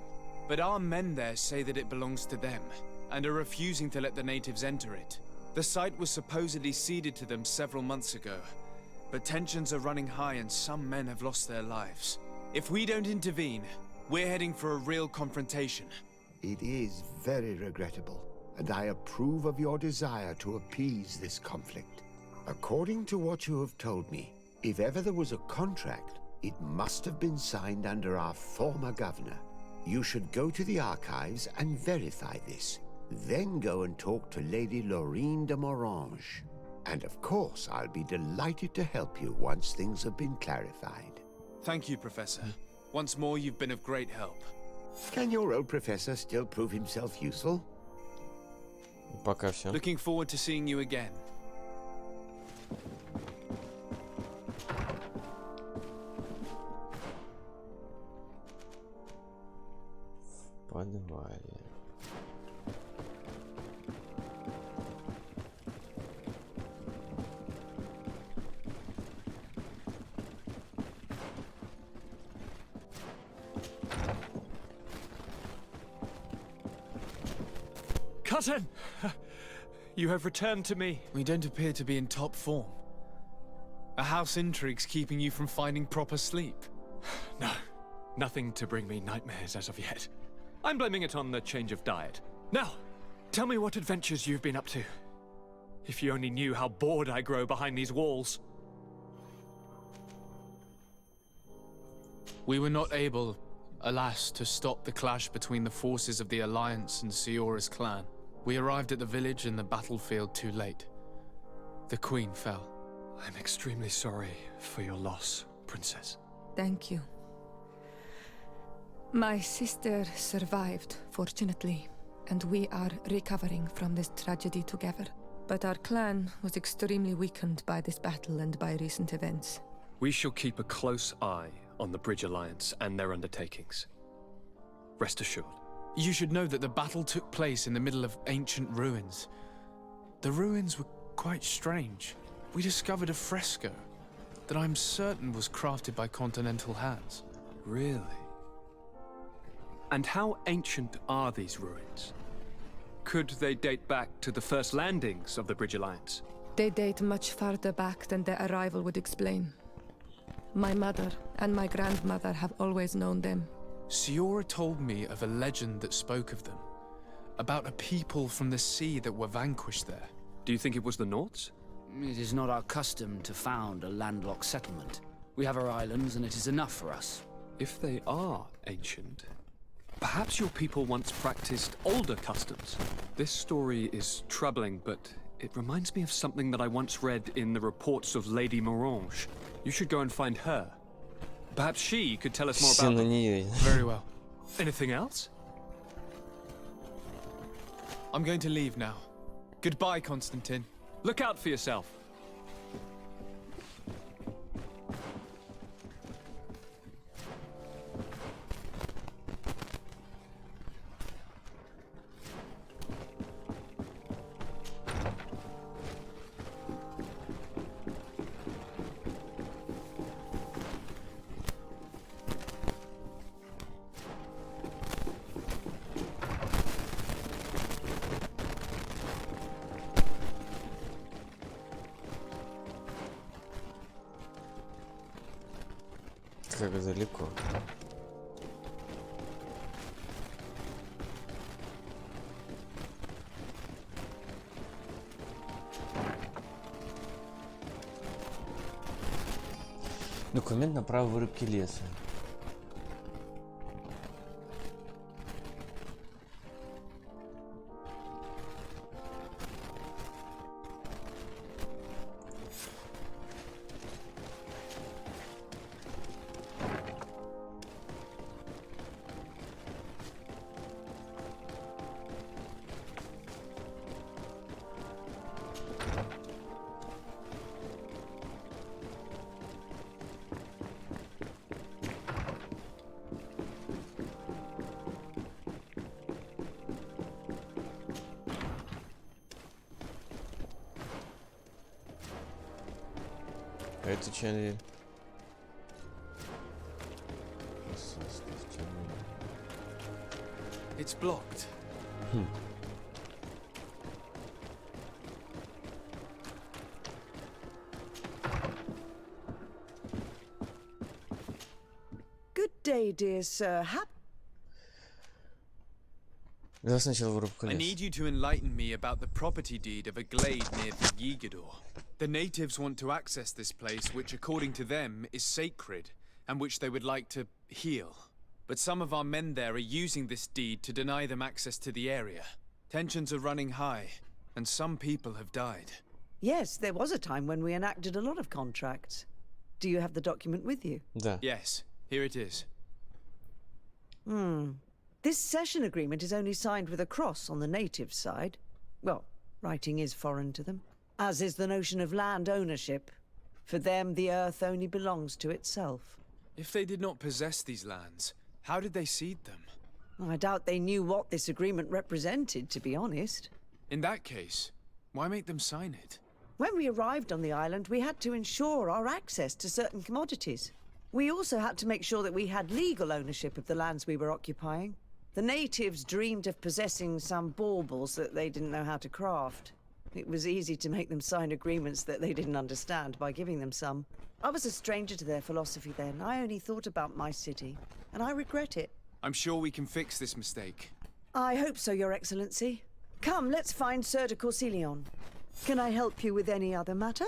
But our men there say that it belongs to them, and are refusing to let the natives enter it. The site was supposedly ceded to them several months ago, but tensions are running high and some men have lost their lives. If we don't intervene, we're heading for a real confrontation. It is very regrettable, and I approve of your desire to appease this conflict. According to what you have told me, if ever there was a contract, it must have been signed under our former governor. You should go to the archives and verify this. Then go and talk to Lady Laurine de Morange. And of course, I'll be delighted to help you once things have been clarified. Thank you, Professor. Once more, you've been of great help. Can your old professor still prove himself useful? Пока все. Looking forward to seeing you again. Подвале. Cousin! You have returned to me. We don't appear to be in top form. Are house intrigues keeping you from finding proper sleep? No, nothing to bring me nightmares as of yet. I'm blaming it on the change of diet. Now, tell me what adventures you've been up to. If you only knew how bored I grow behind these walls. We were not able alas, to stop the clash between the forces of the Alliance and Siora's clan. We arrived at the village and the battlefield too late. The Queen fell. I'm extremely sorry for your loss, Princess. Thank you. My sister survived, fortunately, and we are recovering from this tragedy together. But our clan was extremely weakened by this battle and by recent events. We shall keep a close eye on the Bridge Alliance and their undertakings. Rest assured. You should know that the battle took place in the middle of ancient ruins. The ruins were quite strange. We discovered a fresco that I'm certain was crafted by continental hands. Really? And how ancient are these ruins? Could they date back to the first landings of the Bridge Alliance? They date much farther back than their arrival would explain. My mother and my grandmother have always known them. Siora told me of a legend that spoke of them, about a people from the sea that were vanquished there. Do you think it was the Nords? It is not our custom to found a landlocked settlement. We have our islands, and it is enough for us. If they are ancient, perhaps your people once practiced older customs. This story is troubling, but it reminds me of something that I once read in the reports of Lady Morange. You should go and find her. Perhaps she could tell us more about them. Very well. Anything else? I'm going to leave now. Goodbye, Constantine. Look out for yourself. Как далеко. Документ на право вырубки леса. Это чья? It's blocked. Good day, dear sir. Давай сначала вырубку I леса. need you to enlighten me about the property deed of a glade near Vilroy. The natives want to access this place, which according to them is sacred, and which they would like to heal. But some of our men there are using this deed to deny them access to the area. Tensions are running high, and some people have died. Yes, there was a time when we enacted a lot of contracts. Do you have the document with you? Да. Yes, here it is. This cession agreement is only signed with a cross on the native side. Well, writing is foreign to them, as is the notion of land ownership. For them, the earth only belongs to itself. If they did not possess these lands, how did they cede them? I doubt they knew what this agreement represented, to be honest. In that case, why make them sign it? When we arrived on the island, we had to ensure our access to certain commodities. We also had to make sure that we had legal ownership of the lands we were occupying. The natives dreamed of possessing some baubles that they didn't know how to craft. It was easy to make them sign agreements that they didn't understand by giving them some. I was a stranger to their philosophy then. I only thought about my city, and I regret it. I'm sure we can fix this mistake. I hope so, Your Excellency. Come, let's find Sir de Corsilion. Can I help you with any other matter?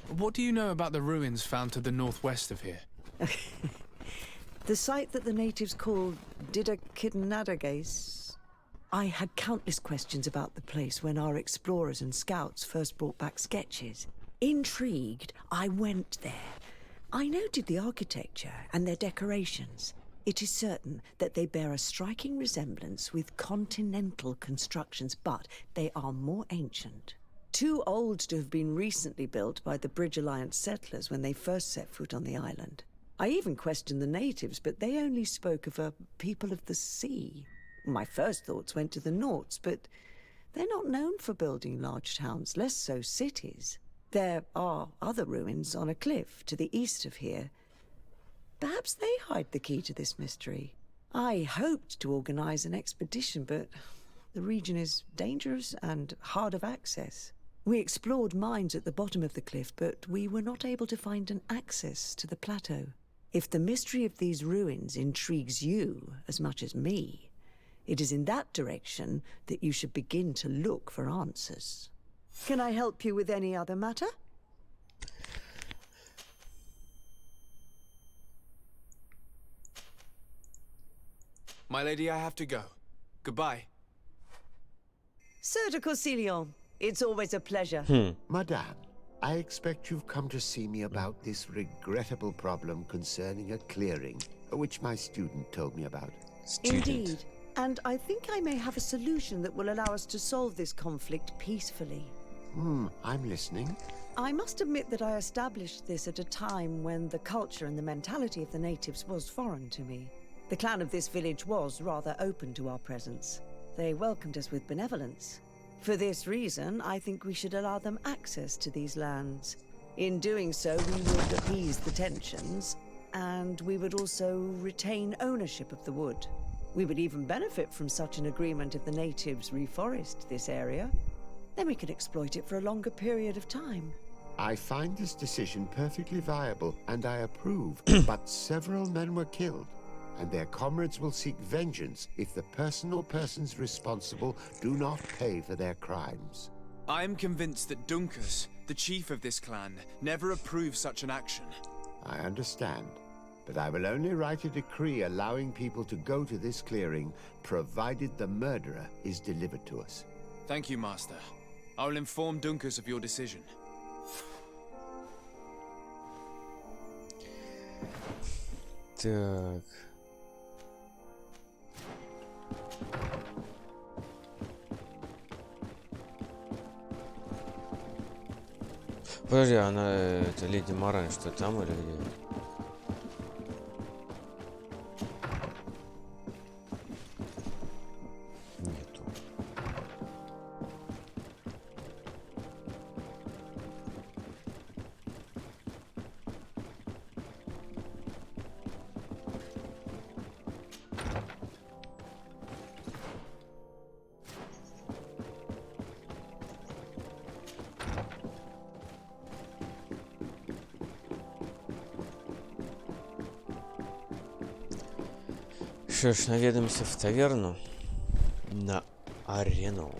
What do you know about the ruins found to the northwest of here? The site that the natives call Didakidnadagace. I had countless questions about the place when our explorers and scouts first brought back sketches. Intrigued, I went there. I noted the architecture and their decorations. It is certain that they bear a striking resemblance with continental constructions, but they are more ancient. Too old to have been recently built by the Bridge Alliance settlers when they first set foot on the island. I even questioned the natives, but they only spoke of a people of the sea. My first thoughts went to the Nauts, but they're not known for building large towns, less so cities. There are other ruins on a cliff to the east of here. Perhaps they hide the key to this mystery. I hoped to organize an expedition, but the region is dangerous and hard of access. We explored mines at the bottom of the cliff, but we were not able to find an access to the plateau. If the mystery of these ruins intrigues you as much as me, it is in that direction that you should begin to look for answers. Can I help you with any other matter? My lady, I have to go. Goodbye. Sir de Corsilion, it's always a pleasure. Madame, I expect you've come to see me about this regrettable problem concerning a clearing, which my student told me about. Indeed. And I think I may have a solution that will allow us to solve this conflict peacefully. I'm listening. I must admit that I established this at a time when the culture and the mentality of the natives was foreign to me. The clan of this village was rather open to our presence. They welcomed us with benevolence. For this reason, I think we should allow them access to these lands. In doing so, we would appease the tensions, and we would also retain ownership of the wood. We would even benefit from such an agreement if the natives reforest this area. Then we could exploit it for a longer period of time. I find this decision perfectly viable, and I approve. But several men were killed, and their comrades will seek vengeance if the person or persons responsible do not pay for their crimes. I am convinced that Dunkus, the chief of this clan, never approved such an action. I understand, but I will only write a decree allowing people to go to this clearing, provided the murderer is delivered to us. Thank you, Master. I will inform Dunkus of your decision. Так. Подожди, она, это леди Марань, что там или где? Нету. Что ж, наведаемся в таверну на арену.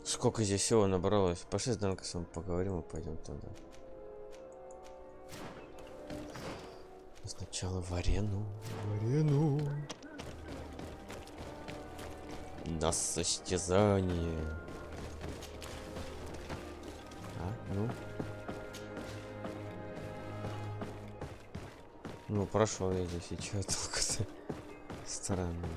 Сколько здесь всего набралось? Пошли с Данкасом поговорим и пойдем туда. Сначала в арену. В арену. На состязание. Ну. Ну, прошел я здесь, и чё толку-то? Странно.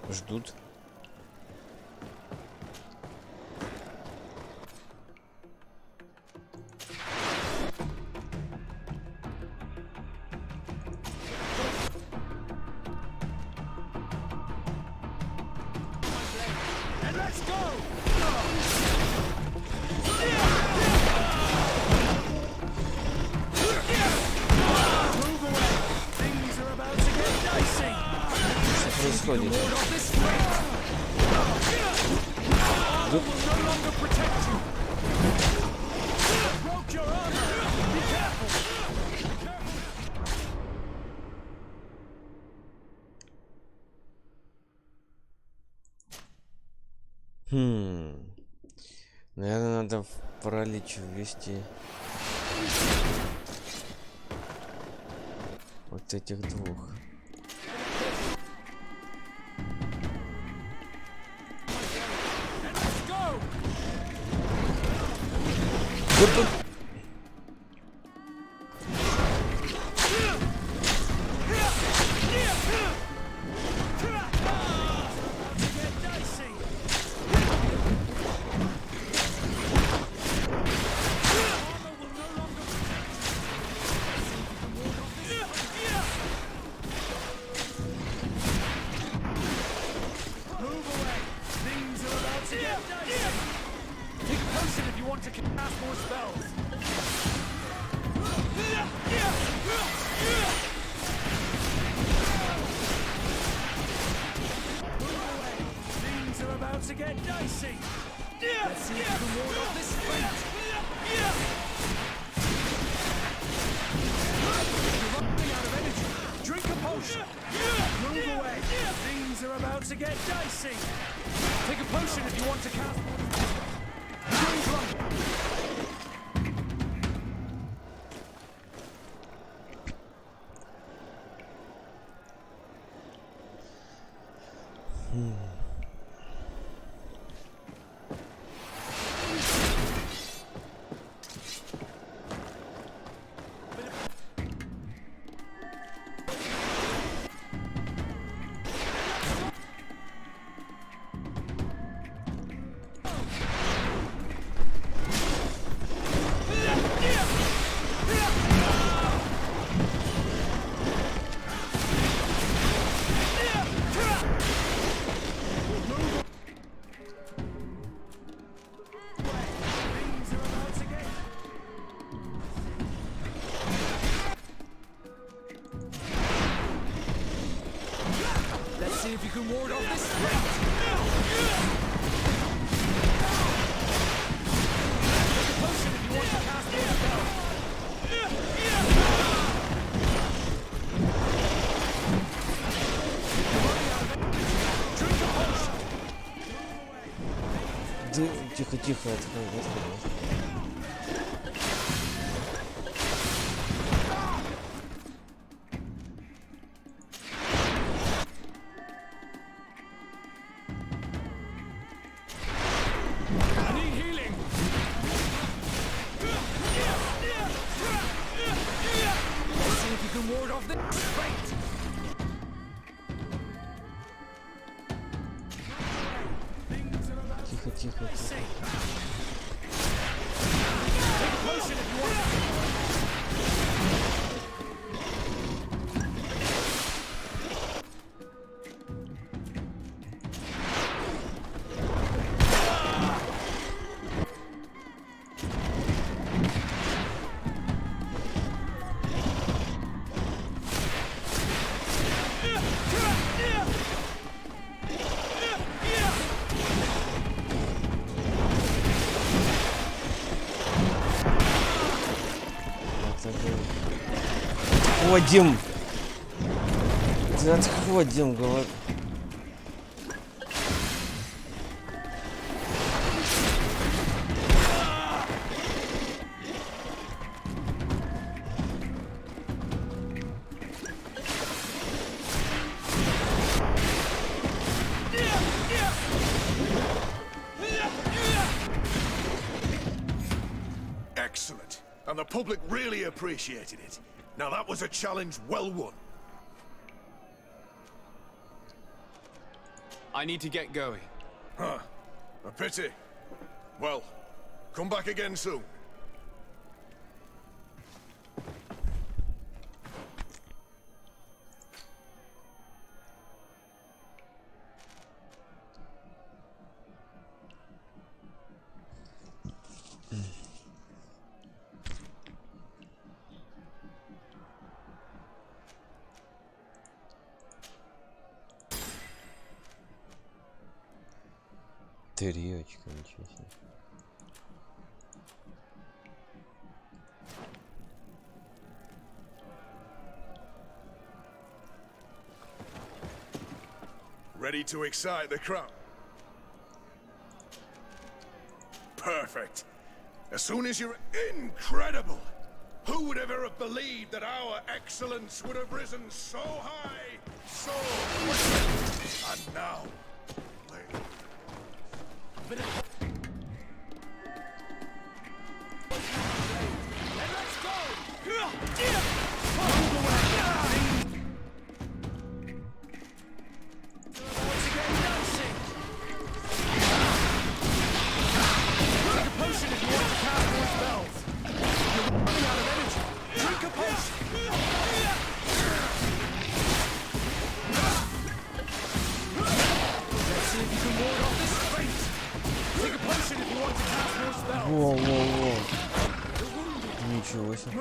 Ждут. Let's go! Move away. Things are about to get dicey. Что происходит? Ward off this threat. Armor will no longer protect you. Broke your armor. Be careful. Наверное, надо в паралич ввести вот этих двух. See if you can ward off this threat. Take a potion if you want to cast more spells. Drink a potion. Тихо, тихо, отходи. Тихо. Отходим! Отходим, говорю. Excellent. And the public really appreciated it. Now that was a challenge well won. I need to get going. Huh. A pity. Well, come back again soon. Тарелочка, ничего себе. Ready to excite the crowd? Perfect. As soon as you're... Incredible! Who would ever have believed that our excellence would have risen so high, so quickly? And now... Во-во-во. Ничего себе.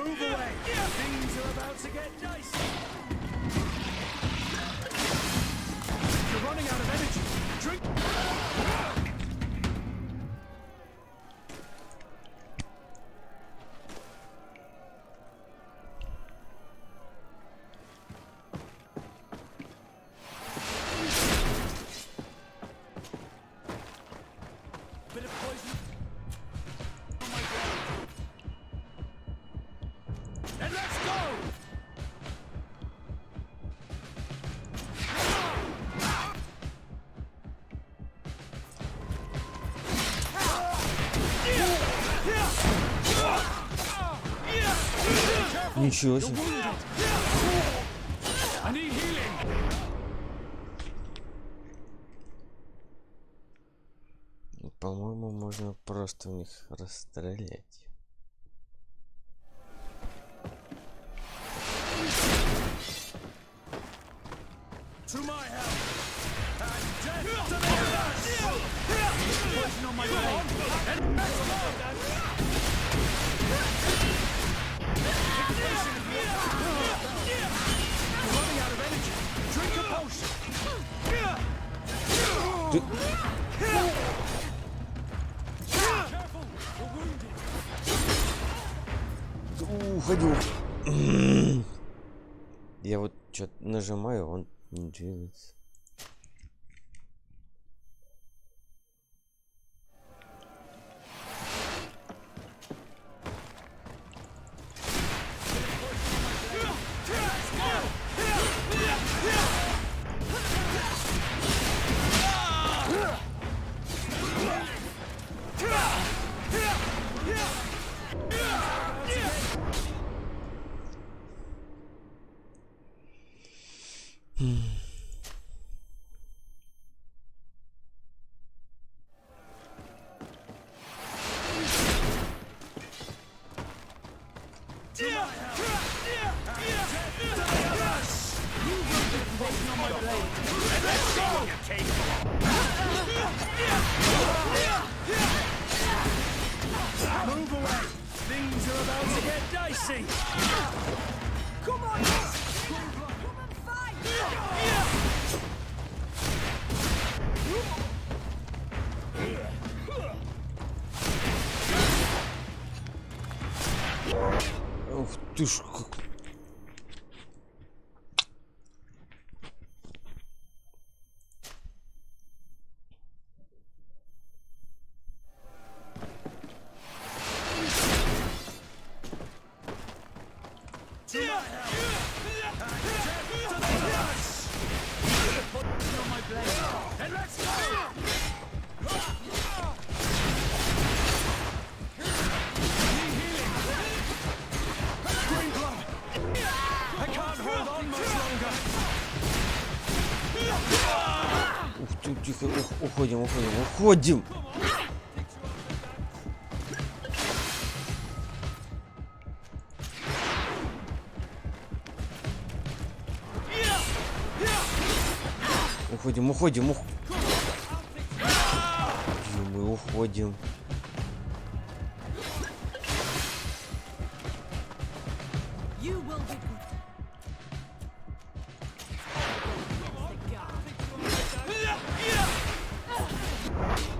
Ничего себе. По-моему, можно просто в них расстрелять. Уходи. Я вот что-то нажимаю, он не двигается. Move away! Things are about to get dicey! Come on! Come and fight! Ух ты ж. Ух ты, тихо, уходим. Уходим. Мы уходим.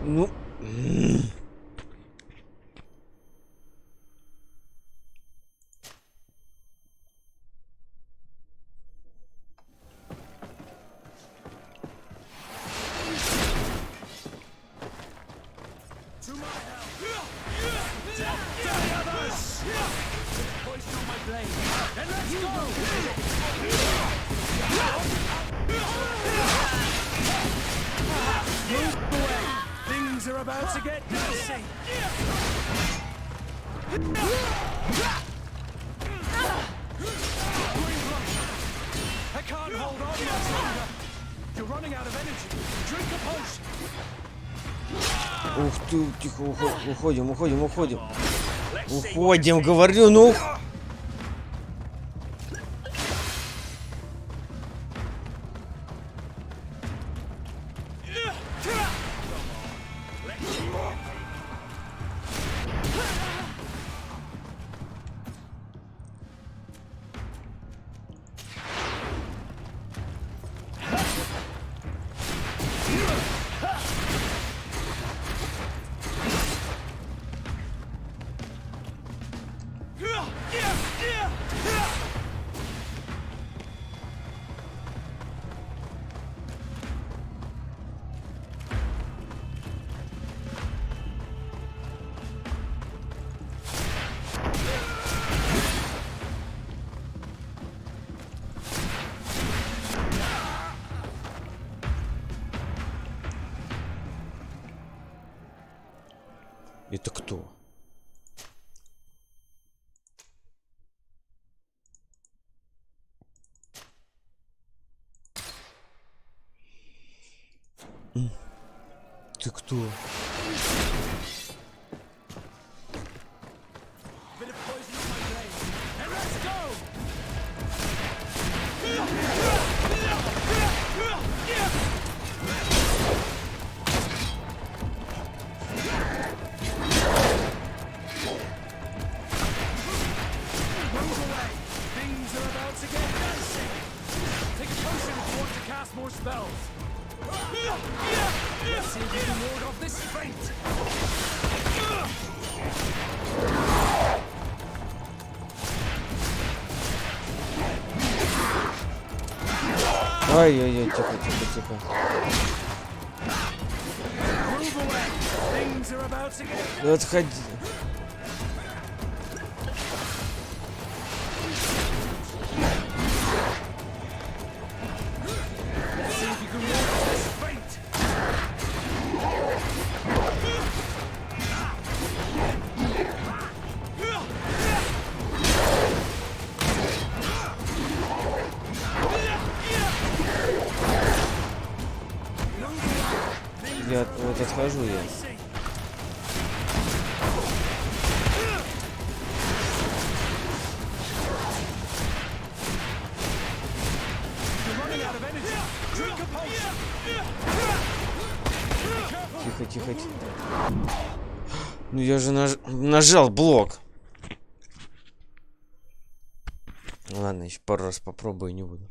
Ну... Things are about to get dicey. I can't hold on much longer. You're running out of energy. Drink a potion. Ух ты, тихо, уходим. Уходим, говорю, ну... Это кто? Ты кто? More spells. Let's see if we can ward off this fate. Ай-яй-яй, тихо. Move away. Things are about to get. Отходи. Я вот отхожу я. Тихо. Ну я же нажал блок. Ладно, еще пару раз попробую, не буду.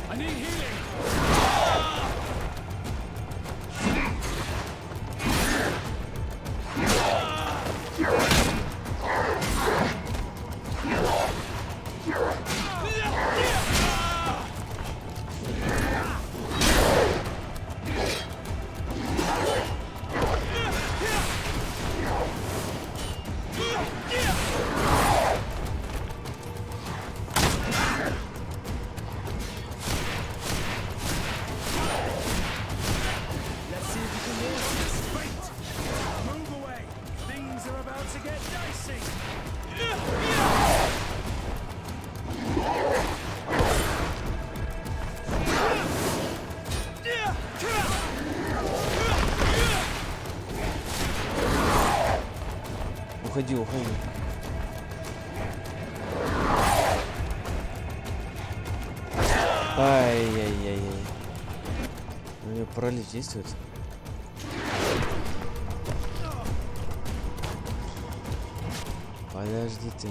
I need healing. уходи, уходи. Ай-яй-яй-яй. У нее паралич действует. Подожди ты.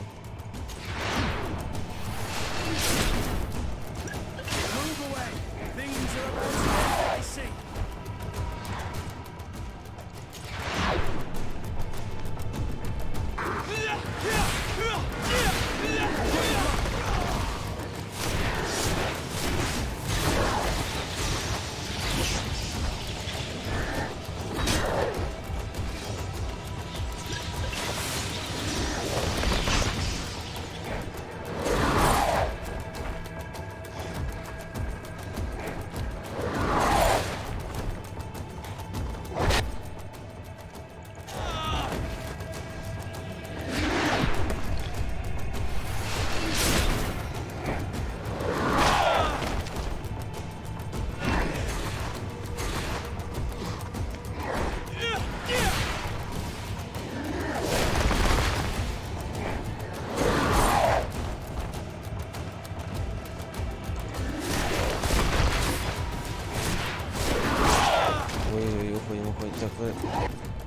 Так,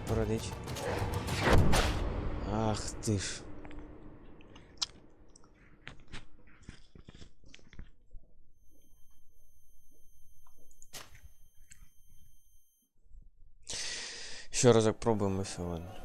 паралич. Ах ты ж. Еще разок пробуем и все, ладно.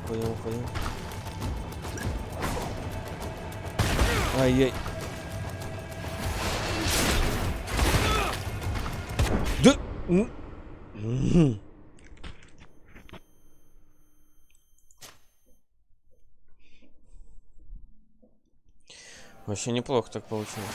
Уходим. Ай-яй. Да! Вообще неплохо так получилось.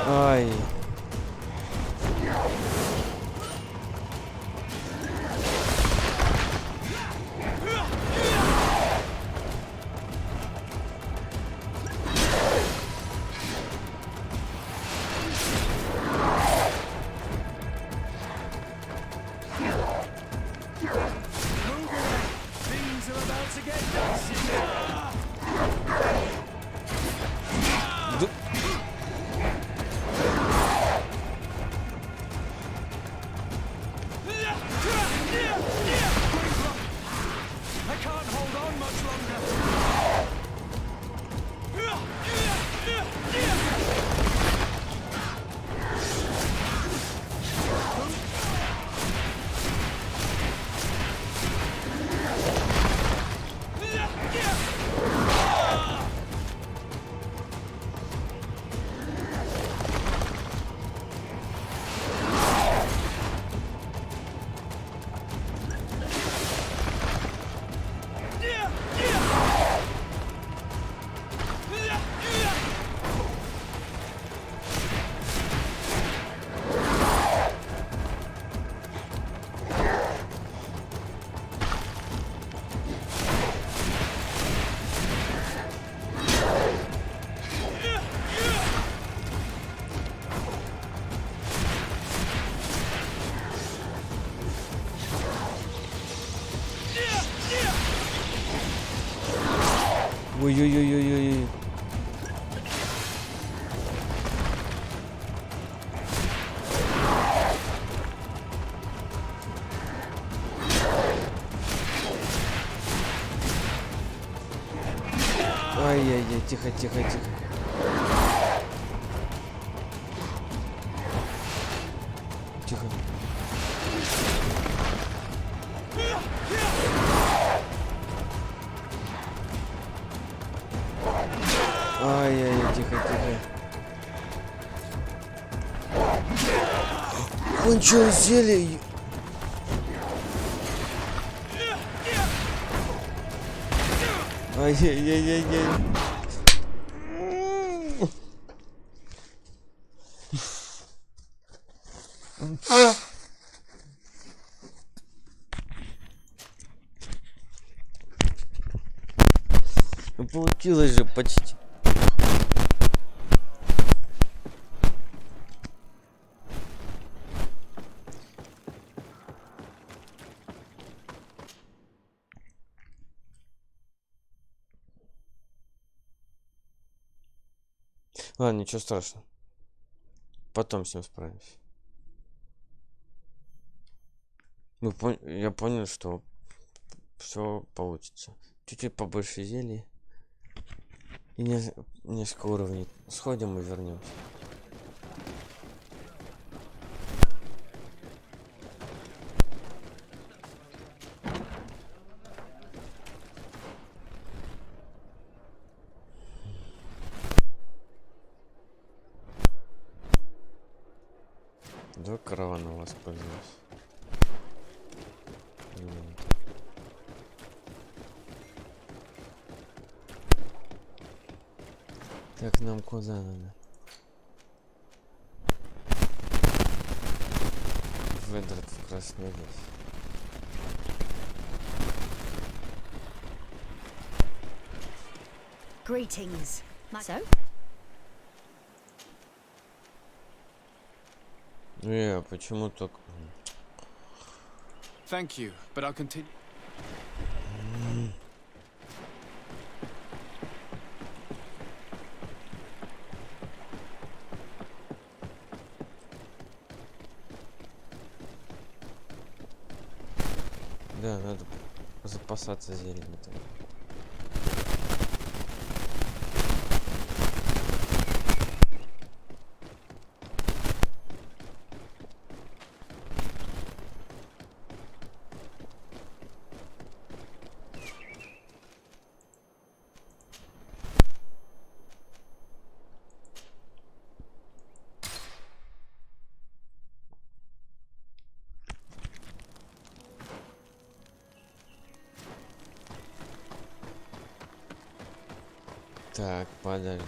Ай. Ой-ой-ой-ой-ой. Ай-яй-яй, тихо, тихо, тихо. Тихо. Ай-яй-яй, тихо, тихо. Кончил зелье. Ай-яй-яй-яй-яй. Ну, получилось же почти. Ладно, ничего страшного. Потом с ним справимся. Я понял, что все получится. Чуть-чуть побольше зелий. И несколько уровней. Сходим и вернемся. Два каравана воспользуюсь. Так, нам куда надо? Выдрать в Красный лес. Greetings. So? Почему только... Thank you, but I'll continue. Да, надо запасаться зельем. Так, подожди.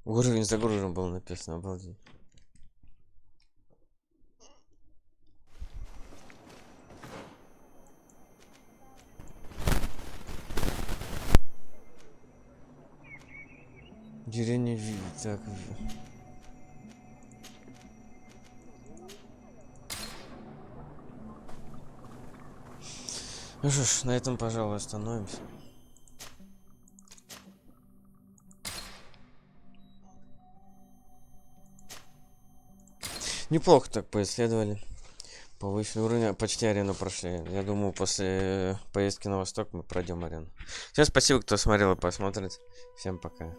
Уровень загружен был написано, обалдеть. Деревня так. Ну что ж, на этом, пожалуй, остановимся. Неплохо так поисследовали. Повысили уровень, почти арену прошли. Я думаю, после поездки на восток мы пройдем арену. Всем спасибо, кто смотрел и посмотрит. Всем пока.